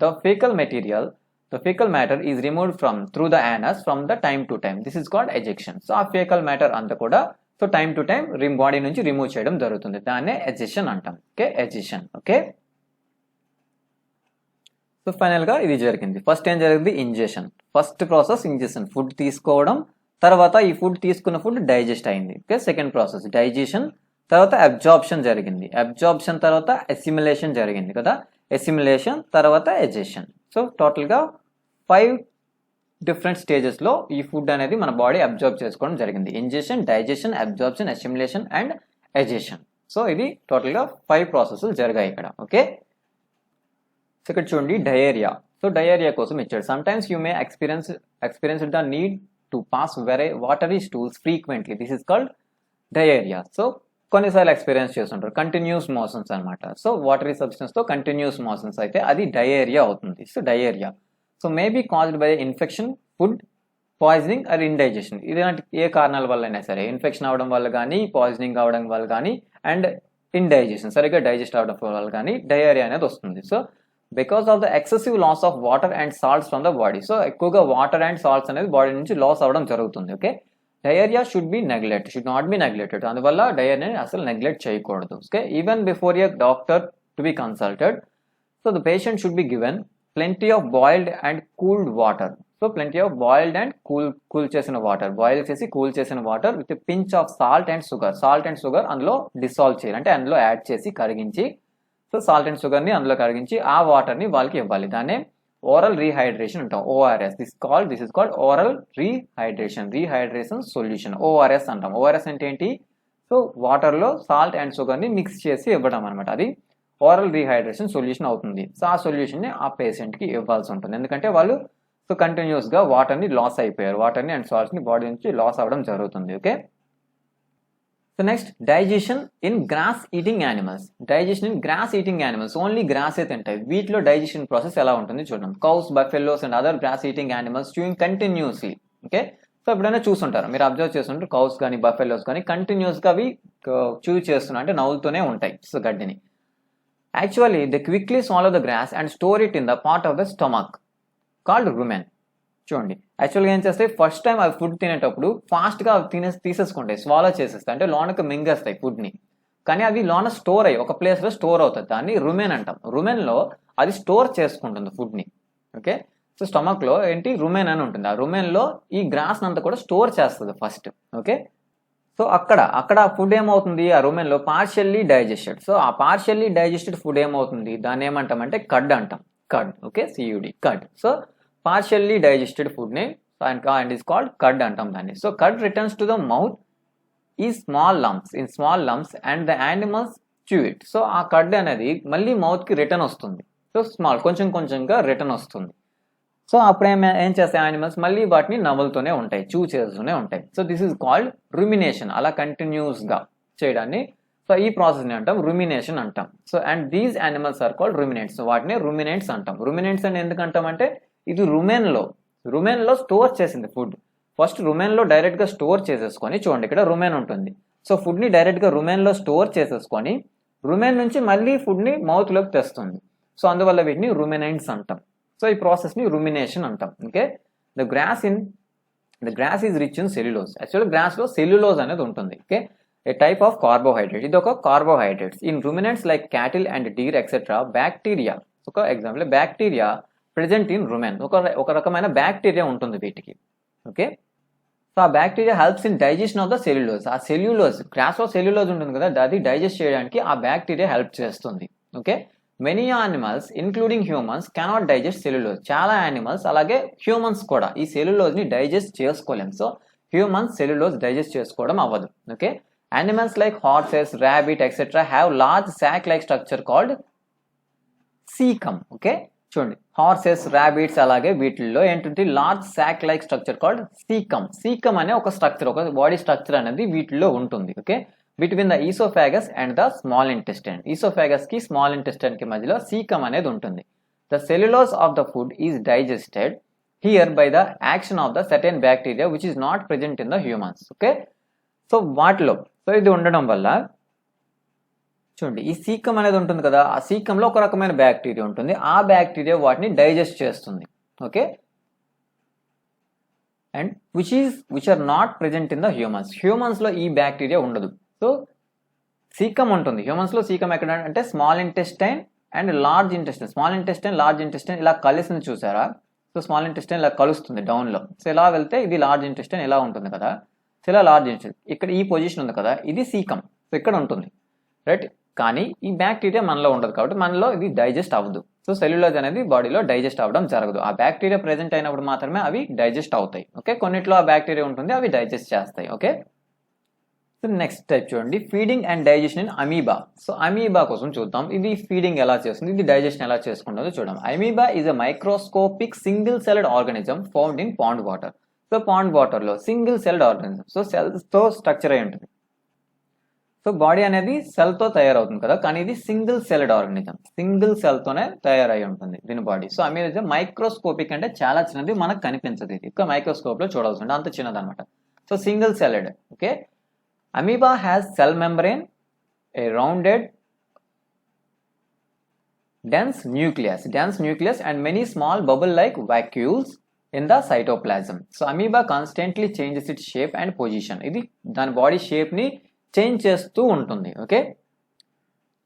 the faecal material, the fecal matter is removed through the anus from the time to time. This is called ejection. So ఆ fecal matter అంతా కూడా so time to time body నుంచి రిమూవ్ చేయడం జరుగుతుంది. దాన్నే ఎజెషన్ అంటాం. ఓకే, ఎజెషన్. ఓకే, సో ఫైనల్గా ఇది జరిగింది. ఫస్ట్ ఏం జరిగింది? Ingestion. First process ingestion, food తీసుకోవడం. తర్వాత ఈ ఫుడ్ తీసుకున్న ఫుడ్ డైజెస్ట్ అయింది. Okay, second process digestion. తర్వాత అబ్జార్ప్షన్ జరిగింది. అబ్జార్ప్షన్ తర్వాత అసిమిలేషన్ జరిగింది కదా, అసిమిలేషన్ తర్వాత ఎజెషన్. సో టోటల్గా 5 డిఫరెంట్ స్టేజెస్లో ఈ ఫుడ్ అనేది మన బాడీ అబ్జార్బ్ చేసుకోవడం జరిగింది. Ingestion, digestion, absorption, assimilation and egestion. So ఇది టోటల్గా 5 ప్రాసెస్లు జరిగాయి ఇక్కడ. ఓకే, సో ఇక్కడ చూడండి డయేరియా. సో డయేరియా కోసం ఇచ్చాడు. Sometimes you may experience the need to pass watery stools frequently. This is called diarrhoea. So కొన్నిసార్లు ఎక్స్పీరియన్స్ చేస్తుంటారు, కంటిన్యూస్ మోషన్స్ అనమాట. సో వాటరీ సబ్స్టెన్స్తో కంటిన్యూస్ మోషన్స్ అయితే అది డయేరియా అవుతుంది. So diarrhoea so may be caused by infection, food poisoning or indigestion. ఇలాంటి ఏ కారణాల వల్ల అయినా సరే, ఇన్ఫెక్షన్ అవడం వల్ల కానీ, పాయిజనింగ్ అవడం వల్ల కానీ, అండ్ ఇండైజెషన్ సరిగ్గా డైజెస్ట్ అవడం వల్ల కానీ డయేరియా అనేది వస్తుంది. So because of the excessive loss of water and salts from the body. So ఎక్కువగా వాటర్ అండ్ సాల్ట్స్ అనేది బాడీ నుంచి లాస్ అవ్వడం జరుగుతుంది. Okay, diarrhoea should not be neglected. అందువల్ల డయేరియాని అసలు నెగ్లెక్ట్ చేయకూడదు. Okay, even before a doctor to be consulted, so the patient should be given plenty of boiled and cooled water. So plenty of boiled and cool చేసిన వాటర్, బాయిల్ చేసి కూల్ చేసిన water with pinch of salt and sugar అందులో డిసాల్వ్ చేయాలి, అంటే అందులో యాడ్ చేసి కరిగించి, సో సాల్ట్ అండ్ షుగర్ని అందులో కరిగించి ఆ వాటర్ని వాళ్ళకి ఇవ్వాలి. దాన్నే ఓరల్ రీహైడ్రేషన్ అంటాం, ORS. This is called oral rehydration solution, ORS అంటాం. ఓఆర్ఎస్ అంటే ఏంటి? సో వాటర్లో సాల్ట్ అండ్ షుగర్ని మిక్స్ చేసి ఇవ్వడం అనమాట. అది ఓరల్ రీహైడ్రేషన్ సొల్యూషన్ అవుతుంది. సో ఆ సొల్యూషన్ని ఆ పేషెంట్కి ఇవ్వాల్సి ఉంటుంది, ఎందుకంటే వాళ్ళు సో కంటిన్యూస్గా వాటర్ని లాస్ అయిపోయారు, వాటర్ని అండ్ సాల్ట్స్ని బాడీ నుంచి లాస్ అవ్వడం జరుగుతుంది. Okay, so next digestion in grass eating animals. Only గ్రాసే తింటాయి. వీటిలో డైజెషన్ ప్రాసెస్ ఎలా ఉంటుంది చూద్దాం. Cows, buffaloes and other grass eating animals chewing continuously. Okay, so ఎప్పుడైనా చూస్తుంటారు, మీరు అబ్జర్వ్ చేస్తుంటారు, కౌస్ కానీ బఫెలోస్ కానీ కంటిన్యూస్గా అవి చూ చేస్తున్నా అంటే నవ్వుతూనే ఉంటాయి సో గడ్డిని. Actually, they quickly swallow the grass and store it in the part of the stomach called rumen. చూడండి, యాక్చువల్గా ఏం చేస్తాయి, ఫస్ట్ టైం అవి ఫుడ్ తినేటప్పుడు ఫాస్ట్గా అవి తీసేసుకుంటాయి, స్వాలో చేసేస్తాయి, అంటే లోనకి మింగేస్తాయి ఫుడ్ని. కానీ అవి లోన స్టోర్ అయ్యి ఒక ప్లేస్లో స్టోర్ అవుతుంది, దాన్ని రుమెన్ అంటాం. రుమెన్లో అది స్టోర్ చేసుకుంటుంది ఫుడ్ని. ఓకే, సో స్టమక్లో ఏంటి రుమెన్ అని ఉంటుంది, ఆ రుమెన్లో ఈ గ్రాస్ అంతా కూడా స్టోర్ చేస్తుంది ఫస్ట్. ఓకే, సో అక్కడ ఫుడ్ ఏమవుతుంది, ఆ రుమెన్లో పార్షియల్లీ డైజెస్టెడ్. సో ఆ పార్షియల్లీ డైజెస్టెడ్ ఫుడ్ ఏమవుతుంది, దాన్ని ఏమంటామంటే కడ్ అంటాం. Cud, okay, CUD, cud. So partially digested ఫుడ్ని అండ్ ఈస్ కాల్డ్ కడ్ అంటాం దాన్ని. So cud returns to the mouth ఈ small lumps and the animals chew it. So ఆ కడ్ అనేది మళ్ళీ మౌత్కి రిటర్న్ వస్తుంది. సో కొంచెంగా రిటర్న్ వస్తుంది. సో అప్పుడు ఏం చేస్తాయి యానిమల్స్, మళ్ళీ వాటిని నవ్వులతోనే ఉంటాయి, చూ చేస్తూనే ఉంటాయి. So this is called rumination. అలా కంటిన్యూస్గా చేయడాన్ని సో ఈ ప్రాసెస్ని అంటాం రుమినేషన్ అంటాం. So and these animals are called ruminants. వాటిని రుమినేట్స్ అంటాం. రుమినేట్స్ అని ఎందుకు అంటామంటే ఇది రుమెన్లో స్టోర్ చేసింది ఫుడ్. ఫస్ట్ రుమెన్లో డైరెక్ట్గా స్టోర్ చేసేసుకొని, చూడండి ఇక్కడ రుమెన్ ఉంటుంది. సో ఫుడ్ని డైరెక్ట్గా రుమెన్లో స్టోర్ చేసేసుకొని రుమెన్ నుంచి మళ్ళీ ఫుడ్ని మౌత్లోకి తెస్తుంది. సో అందువల్ల వీటిని రుమినెంట్స్ అంటాం. సో ఈ ప్రాసెస్ని రుమినేషన్ అంటాం. Okay, the grass is rich in cellulose. Actually గ్రాస్లో సెల్యులోజ్ అనేది ఉంటుంది. Okay, a type of carbohydrate. ఇది ఒక carbohydrates. In ruminants like cattle and deer etcetera bacteria, ఒక example bacteria present in rumen. ఒక రకమైన బ్యాక్టీరియా ఉంటుంది వీటికి. ఓకే, సో ఆ bacteria helps in digestion of the cellulose. ఆ సెల్యులోజ్ గ్రాస్లో సెల్యులోజ్ ఉంటుంది కదా, అది డైజెస్ట్ చేయడానికి ఆ బ్యాక్టీరియా హెల్ప్ చేస్తుంది. Okay, many animals including humans cannot digest cellulose. చాలా యానిమల్స్ అలాగే హ్యూమన్స్ కూడా ఈ సెల్యులోజ్ని డైజెస్ట్ చేసుకోలేం. సో హ్యూమన్స్ సెల్యులోజ్ డైజెస్ట్ చేసుకోవడం అవ్వదు. Okay, animals like horses, rabbit etcetera have large sac like structure called caecum. Okay, చూడండి హార్సెస్, ర్యాబిట్స్ అలాగే వీటిల్లో ఏంటంటే large sac like structure called caecum అనే ఒక స్ట్రక్చర్, ఒక బాడీ స్ట్రక్చర్ అనేది వీటిల్లో ఉంటుంది. Okay, between the oesophagus and the small intestine. Oesophagus కి స్మాల్ ఇంటెస్టైన్ కి మధ్యలో సీకమ్ అనేది ఉంటుంది. The cellulose of the food is digested here by the action of the certain bacteria which is not present in the humans. Okay, so వాటిలో సో ఇది ఉండడం వల్ల చూడండి ఈ సీకమ్ అనేది ఉంటుంది కదా, ఆ సీకంలో ఒక రకమైన బ్యాక్టీరియా ఉంటుంది. ఆ బ్యాక్టీరియా వాటిని డైజెస్ట్ చేస్తుంది. Okay, and which are not present in the హ్యూమన్స్లో ఈ బ్యాక్టీరియా ఉండదు. సో సీకమ్ ఉంటుంది హ్యూమన్స్లో. సీకమ్ ఎక్కడ అంటే small intestine and large intestine. Small intestine, large intestine ఇలా కలిసింది చూసారా. సో స్మాల్ ఇంటెస్టైన్ ఇలా కలుస్తుంది డౌన్లో. సో ఇలా వెళ్తే ఇది లార్జ్ ఇంటెస్టైన్ ఇలా ఉంటుంది కదా. సో ఇలా లార్జ్ ఇంటెస్టైన్ ఇక్కడ ఈ పొజిషన్ ఉంది కదా, ఇది సీకమ్. సో ఇక్కడ ఉంటుంది రైట్. కానీ ఈ బ్యాక్టీరియా మనలో ఉండదు కాబట్టి మనలో ఇది డైజెస్ట్ అవ్వదు. సో సెల్యులోజ్ అనేది బాడీలో డైజెస్ట్ అవ్వడం జరగదు. ఆ బ్యాక్టీరియా ప్రెజెంట్ అయినప్పుడు మాత్రమే అవి డైజెస్ట్ అవుతాయి. ఓకే, కొన్నిట్లో ఆ బ్యాక్టీరియా ఉంటుంది, అవి డైజెస్ట్ చేస్తాయి. ఓకే, సో నెక్స్ట్ టైప్ చూడండి feeding and digestion in amoeba. So amoeba కోసం చూద్దాం. ఇది ఫీడింగ్ ఎలా చేస్తుంది, ఇది డైజెషన్ ఎలా చేసుకుంటుందో చూద్దాం. Amoeba is a microscopic single celled organism found in pond water. So pond వాటర్లో సింగిల్ సెల్డ్ ఆర్గానిజం, సో సెల్స్తో స్ట్రక్చర్ అయి ఉంటుంది. సో బాడీ అనేది సెల్తో తయారవుతుంది కదా, కానీ ఇది సింగిల్ సెల్డ్ ఆర్గానిజం, సింగిల్ సెల్తోనే తయారై ఉంటుంది దీని బాడీ. సో అమీబా మైక్రోస్కోపిక్ అంటే చాలా చిన్నది, మనకు కనిపించదు. ఇది ఒక మైక్రోస్కోప్లో చూడాల్సి ఉంటుంది, అంత చిన్నది అనమాట. So single celled. Okay, amoeba has cell membrane, A rounded dense nucleus and many small bubble-like vacuoles in the cytoplasm. So amoeba constantly changes its shape and position. ఇది దాని బాడీ షేప్ ని చేంజ్ చేస్తూ ఉంటుంది. ఓకే,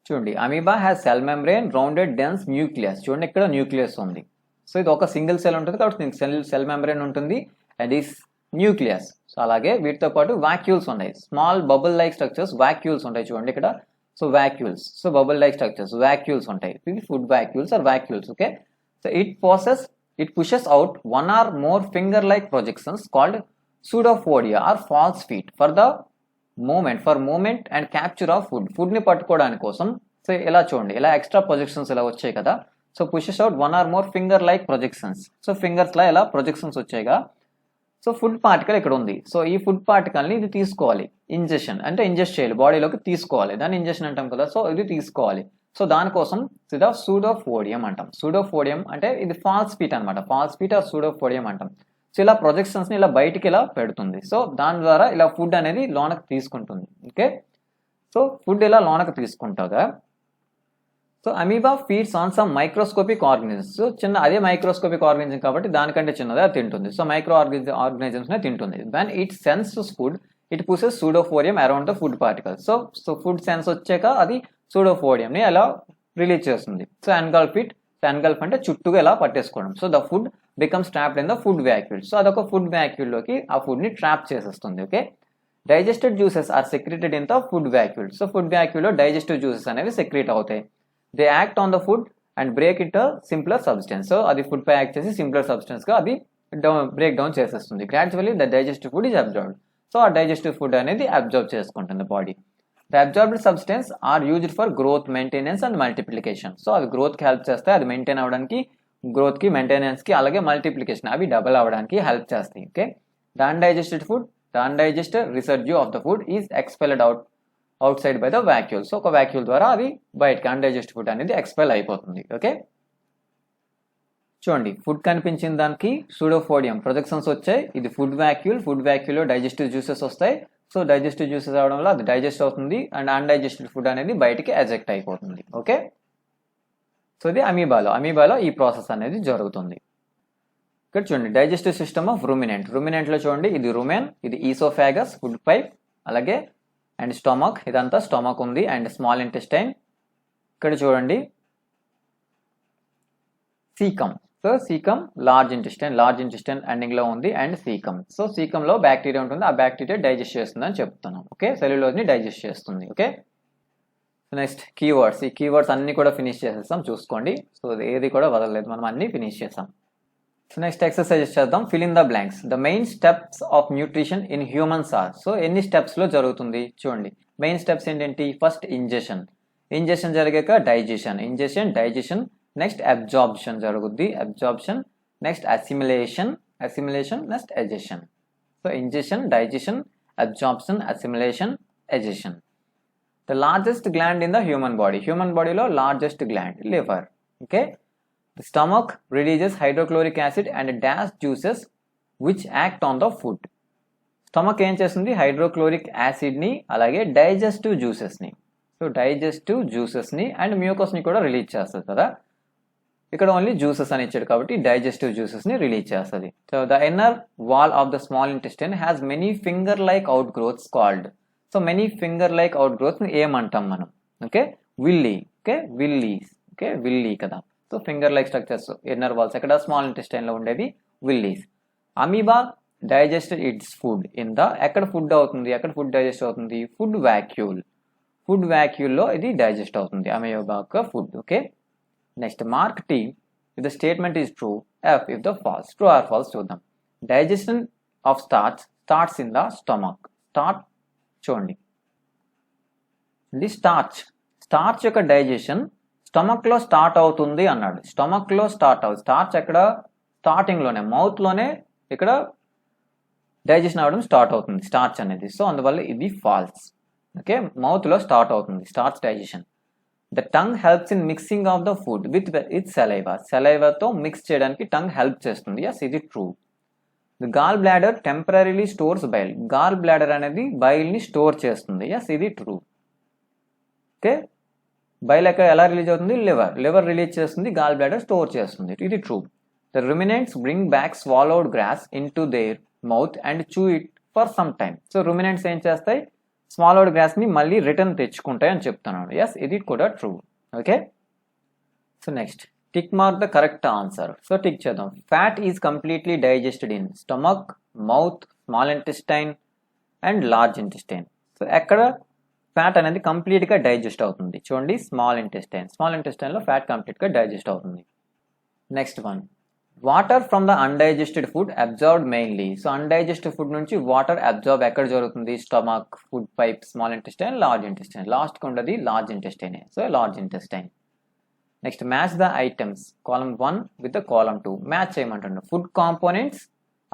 చూడండి amoeba has cell membrane, rounded dense nucleus. చూడండి ఇక్కడ న్యూక్లియస్ ఉంది. సో ఇది ఒక సింగిల్ సెల్ ఉంటుంది కాబట్టి సెల్ మెంబ్రేన్ ఉంటుంది అండ్ ఈ న్యూక్లియస్. సో అలాగే వీటితో పాటు వాక్యూల్స్ ఉన్నాయి, small bubble like structures, vacuoles ఉంటాయి చూడండి ఇక్కడ. So vacuoles, so bubble like structures, vacuoles ఉంటాయి. ఇది food vacuoles or vacuoles. Okay, so it pushes out one or more finger like projections called pseudopodia or false feet for movement and capture of food ని పట్టుకోవడానికి కోసం. సో ఇలా చూడండి, ఇలా ఎక్స్ట్రా ప్రొజెక్షన్స్ ఇలా వచ్చాయి కదా. So pushes out one or more finger like projections. So fingers లా ఇలా ప్రొజెక్షన్స్ వచ్చాయిగా. సో ఫుడ్ పార్టికల్ ఇక్కడ ఉంది. సో ఈ ఫుడ్ పార్టికల్ని ఇది తీసుకోవాలి, ఇంజెక్షన్ అంటే ఇంజెస్ట్ చేయాలి, బాడీలోకి తీసుకోవాలి, దాన్ని ఇంజెక్షన్ అంటాం కదా. సో ఇది తీసుకోవాలి. సో దానికోసం ఇది సూడోపోడియం అంటాం. సూడోపోడియం అంటే ఇది ఫాల్స్ ఫీట్ అనమాట, ఫాల్స్ ఫీట్ ఆర్ సూడోపోడియం అంటాం. సో ఇలా ప్రొజెక్షన్స్ని ఇలా బయటికి ఇలా పెడుతుంది. సో దాని ద్వారా ఇలా ఫుడ్ అనేది లోనకి తీసుకుంటుంది. ఓకే, సో ఫుడ్ ఇలా లోనకి తీసుకుంటుందా. So amoeba feeds on some microscopic organisms. So చిన్న అదే మైక్రోస్కోపిక్ ఆర్గనిజం కాబట్టి దానికంటే చిన్నదే తింటుంది. సో మైక్రో ఆర్గనిజమ్స్నే తింటుంది. When it senses food it pushes pseudopodium around the food particles. So food sense వచ్చాక అది సూడోఫోరియంని ఎలా రిలీజ్ చేస్తుంది. సో ఎన్గల్ఫ్ అంటే చుట్టూగా ఎలా పట్టేసుకోవడం. So the food becomes trapped in the food vacuole. So అదొక ఫుడ్ వ్యాక్యూల్లోకి ఆ ఫుడ్ని ట్రాప్ చేసేస్తుంది. Okay, digested juices are secreted in the food vacuole. So food వ్యాక్యూల్లో డైజెస్టివ్ జ్యూసెస్ అనేవి సెక్రెట్ అవుతాయి. They act on the food and break it simpler substance. So అది ఫుడ్ పై యాక్ట్ చేసి సింప్లర్ సబ్స్టెన్స్గా అది బ్రేక్ డౌన్ చేసేస్తుంది. Gradually the digestive food is absorbed. So ఆ డైజెస్టివ్ ఫుడ్ అనేది అబ్జర్వ్ చేసుకుంటుంది body. The absorbed substance are used for growth, maintenance and multiplication. So అవి గ్రోత్కి హెల్ప్ చేస్తాయి, అది మెయింటైన్ అవ్వడానికి, గ్రోత్కి, మెయింటెనెన్స్కి, అలాగే మల్టిప్లికేషన్ అవి డబల్ అవ్వడానికి హెల్ప్ చేస్తాయి. Okay, the undigested food, the undigested residue of the food is expelled outside by the vacuole. So ఒక వ్యాక్యూల్ ద్వారా అది బయటకి అన్డైజెస్టెడ్ ఫుడ్ అనేది ఎక్స్పెల్ అయిపోతుంది. ఓకే, చూడండి ఫుడ్ కనిపించిన దానికి సూడోఫోడియం ప్రొజెక్షన్స్ వచ్చాయి. ఇది ఫుడ్ వ్యాక్యూల్లో డైజెస్టివ్ జ్యూసెస్ వస్తాయి. సో డైజెస్టివ్ జ్యూసెస్ అవడం వల్ల అది డైజెస్ట్ అవుతుంది అండ్ అన్డైజెస్టెడ్ ఫుడ్ అనేది బయటికి ఎజెక్ట్ అయిపోతుంది. ఓకే, సో ఇది అమీబాలో ఈ ప్రాసెస్ అనేది జరుగుతుంది. ఇక్కడ చూడండి డైజెస్టివ్ సిస్టమ్ ఆఫ్ రూమినెంట్లో చూడండి ఇది రూమెన్, ఇది ఈసోఫాగస్ ఫుడ్ పైప్, అలాగే అండ్ స్టమక్, ఇదంతా స్టమక్ ఉంది అండ్ స్మాల్ ఇంటెస్టైన్. ఇక్కడ చూడండి caecum. So caecum large intestine ఎండింగ్లో ఉంది అండ్ సీకమ్. సో సీకంలో బ్యాక్టీరియా ఉంటుంది, ఆ బ్యాక్టీరియా డైజెస్ట్ చేస్తుంది అని చెప్తున్నాం. ఓకే, సెల్యులోజ్ని డైజెస్ట్ చేస్తుంది. Okay, next keywords. ఈ కీవర్డ్స్ అన్ని కూడా ఫినిష్ చేసేస్తాం చూసుకోండి. సో ఏది కూడా వదలలేదు, మనం అన్ని ఫినిష్ చేసాం. సో నెక్స్ట్ ఎక్సర్సైజెస్ చేద్దాం. Fill in the blanks. The main steps of nutrition in humans are. So ఎన్ని స్టెప్స్లో జరుగుతుంది చూడండి. మెయిన్ స్టెప్స్ ఏంటంటే ఫస్ట్ ఇంజెషన్ జరిగాక డైజెషన్, నెక్స్ట్ అబ్జార్ప్షన్ జరుగుద్ది, next assimilation, next egestion. So ingestion, digestion, absorption, assimilation, egestion. The largest gland in the human బాడీలో largest gland liver. Okay, the stomach releases hydrochloric acid and dash juices which act on the food. Stomach ఏం చేస్తుంది, హైడ్రోక్లోరిక్ యాసిడ్ని అలాగే డైజెస్టివ్ జ్యూసెస్ని. సో డైజెస్టివ్ జ్యూసెస్ని అండ్ మ్యూకస్ని కూడా రిలీజ్ చేస్తుంది కదా. ఇక్కడ ఓన్లీ జ్యూసెస్ అని ఇచ్చాడు కాబట్టి డైజెస్టివ్ జ్యూసెస్ని రిలీజ్ చేస్తుంది. So the inner wall of the small intestine has many finger like outgrowths called. So many finger like అవుట్ గ్రోత్స్ని ఏమంటాం మనం? Okay, villi. ఓకే, విల్లీ కదా. So finger like structures inner walls ఎక్కడ స్మాల్ ఇంటెస్టైన్లో ఉండేవి villis. Amoeba digested its food in the, ఎక్కడ ఫుడ్ డైజెస్ట్ అవుతుంది? ఫుడ్ వ్యాక్యూల్లో ఇది డైజెస్ట్ అవుతుంది అమీబా యొక్క food. Okay, next mark T if the statement is true, F if the false. True or false చూద్దాం. Digestion of starts in the stomach. Start చూడండి, ఇది స్టార్చ్ యొక్క డైజెషన్ స్టమక్లో స్టార్ట్ అవుతుంది అన్నాడు. స్టార్చ్ ఎక్కడ? స్టార్టింగ్లోనే, మౌత్లోనే ఇక్కడ డైజెషన్ అవ్వడం స్టార్ట్ అవుతుంది స్టార్చ్ అనేది. సో అందువల్ల ఇది ఫాల్స్. ఓకే, మౌత్లో స్టార్ట్ అవుతుంది starch digestion. The tongue helps in mixing of the food with సెలైవాతో మిక్స్ చేయడానికి టంగ్ హెల్ప్ చేస్తుంది. ఎస్, ఇది true. The gall bladder temporarily stores bile. Gall bladder అనేది బైల్ని స్టోర్ చేస్తుంది. ఎస్, ఇది ట్రూ. ఓకే, బైల్ ఎలా రిలీజ్ అవుతుంది? లివర్ రిలీజ్ చేస్తుంది, గాల్ బ్లాడర్ స్టోర్ చేస్తుంది. ఇది true. The ruminants bring back swallowed grass into their mouth and chew it for some time. So ruminants ఏం చేస్తాయి? స్వాలోడ్ గ్రాస్ని మళ్ళీ రిటర్న్ తెచ్చుకుంటాయి అని చెప్తున్నాను. ఎస్, ఇది కూడా true. Okay, so next tick mark the correct answer. So tick చేద్దాం. Fat is completely digested in stomach, mouth, small intestine and large intestine. So ఎక్కడ ఫ్యాట్ అనేది కంప్లీట్గా డైజెస్ట్ అవుతుంది చూడండి? స్మాల్ ఇంటెస్టైన్లో ఫ్యాట్ కంప్లీట్గా డైజెస్ట్ అవుతుంది. Next one, water from the undigested food absorbed mainly. So undigested food నుంచి వాటర్ అబ్జర్వ్ ఎక్కడ జరుగుతుంది? Stomach, food pipe, small intestine, large intestine. లాస్ట్కి ఉండదు large ఇంటెస్టైనే. So large intestine. Next match the items column 1 with the column 2. Match చేయమంటున్నాడు. ఫుడ్ కాంపోనెంట్స్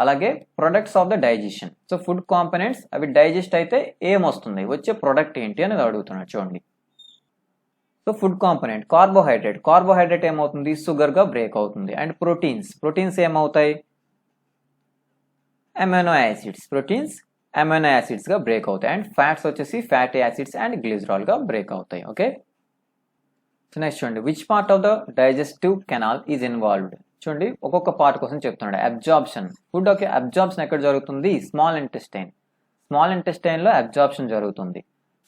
అలాగే products of the digestion. So food components అవి డైజెస్ట్ అయితే ఏమొస్తుంది, వచ్చే ప్రొడక్ట్ ఏంటి అనేది అడుగుతున్నాడు చూడండి. సో ఫుడ్ కాంపోనెంట్ కార్బోహైడ్రేట్ ఏమవుతుంది? షుగర్గా బ్రేక్ అవుతుంది. అండ్ ప్రోటీన్స్ ఏమవుతాయి? అమైనో యాసిడ్స్గా బ్రేక్ అవుతాయి. అండ్ ఫ్యాట్స్ వచ్చేసి ఫ్యాటీ యాసిడ్స్ అండ్ గ్లిజరాల్గా బ్రేక్ అవుతాయి. ఓకే, సో నెక్స్ట్ చూడండి, which part of the digestive canal is involved. చూడండి ఒక్కొక్క పార్ట్ కోసం చెప్తున్నాడు. అబ్జార్ప్షన్, ఫుడ్ ఓకే, అబ్జార్ప్షన్ ఎక్కడ జరుగుతుంది? స్మాల్ స్మాల్ ఇంటెస్టైన్లో అబ్జార్ప్షన్ జరుగుతుంది.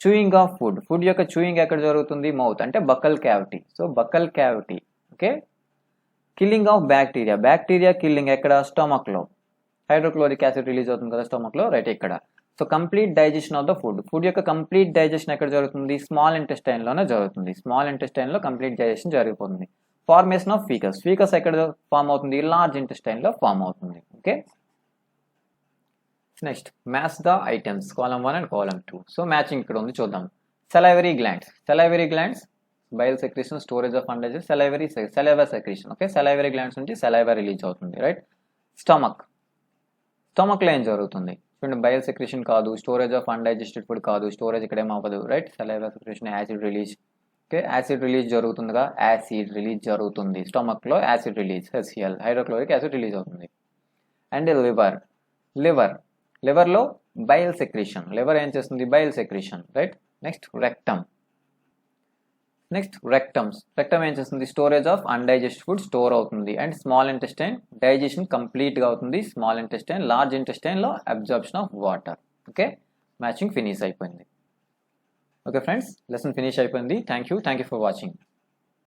చూయింగ్ ఆఫ్ ఫుడ్ యొక్క చూయింగ్ ఎక్కడ జరుగుతుంది? మౌత్ అంటే buccal cavity. So buccal cavity. Okay. Killing of bacteria killing ఎక్కడ? స్టమక్లో. హైడ్రోక్లోరిక్ యాసిడ్ రిలీజ్ అవుతుంది కదా స్టమక్లో, రైట్ ఇక్కడ. So complete digestion of the food యొక్క కంప్లీట్ డైజెషన్ ఎక్కడ జరుగుతుంది? స్మాల్ ఇంటెస్టైన్లోనే జరుగుతుంది. స్మాల్ ఇంటెస్టైన్లో కంప్లీట్ డైజెషన్ జరిగిపోతుంది. ఫార్మేషన్ ఆఫ్ ఫీకస్ ఎక్కడ ఫామ్ అవుతుంది? లార్జ్ ఇంటెస్టైన్లో ఫామ్ అవుతుంది. Okay. Next match the items column 1 and column 2. So matching ఇక్కడ ఉంది, చూద్దాం. Salivary glands bile secretion, storage of undigested, saliva secretion. Okay. Salivary glands నుంచి సెలైవా రిలీజ్ అవుతుంది, రైట్. స్టమక్లో ఏం జరుగుతుంది? చూడండి, బైల్ సెక్రేషన్ కాదు, స్టోరేజ్ ఆఫ్ అన్డైజెస్టెడ్ ఫుడ్ కాదు, స్టోరేజ్ ఇక్కడ ఏం అవ్వదు, right. Saliva secretion, acid release. Okay. Acid release జరుగుతుందిగా, యాసిడ్ రిలీజ్ జరుగుతుంది స్టమక్లో. Acid release, HCl hydrochloric acid release అవుతుంది. అండ్ లివర్లో బైల్ సెక్రేషన్. లివర్ ఏం చేస్తుంది? Bile secretion, right. Next rectum ఏం చేస్తుంది? Storage of undigested food store అవుతుంది. అండ్ స్మాల్ ఇంటెస్టైన్ డైజెషన్ కంప్లీట్గా అవుతుంది. స్మాల్ ఇంటెస్టైన్, లార్జ్ ఇంటెస్టైన్లో absorption of water. Okay. Matching finish అయిపోయింది. ఓకే ఫ్రెండ్స్, లెసన్ ఫినిష్ అయిపోయింది. Thank you for watching.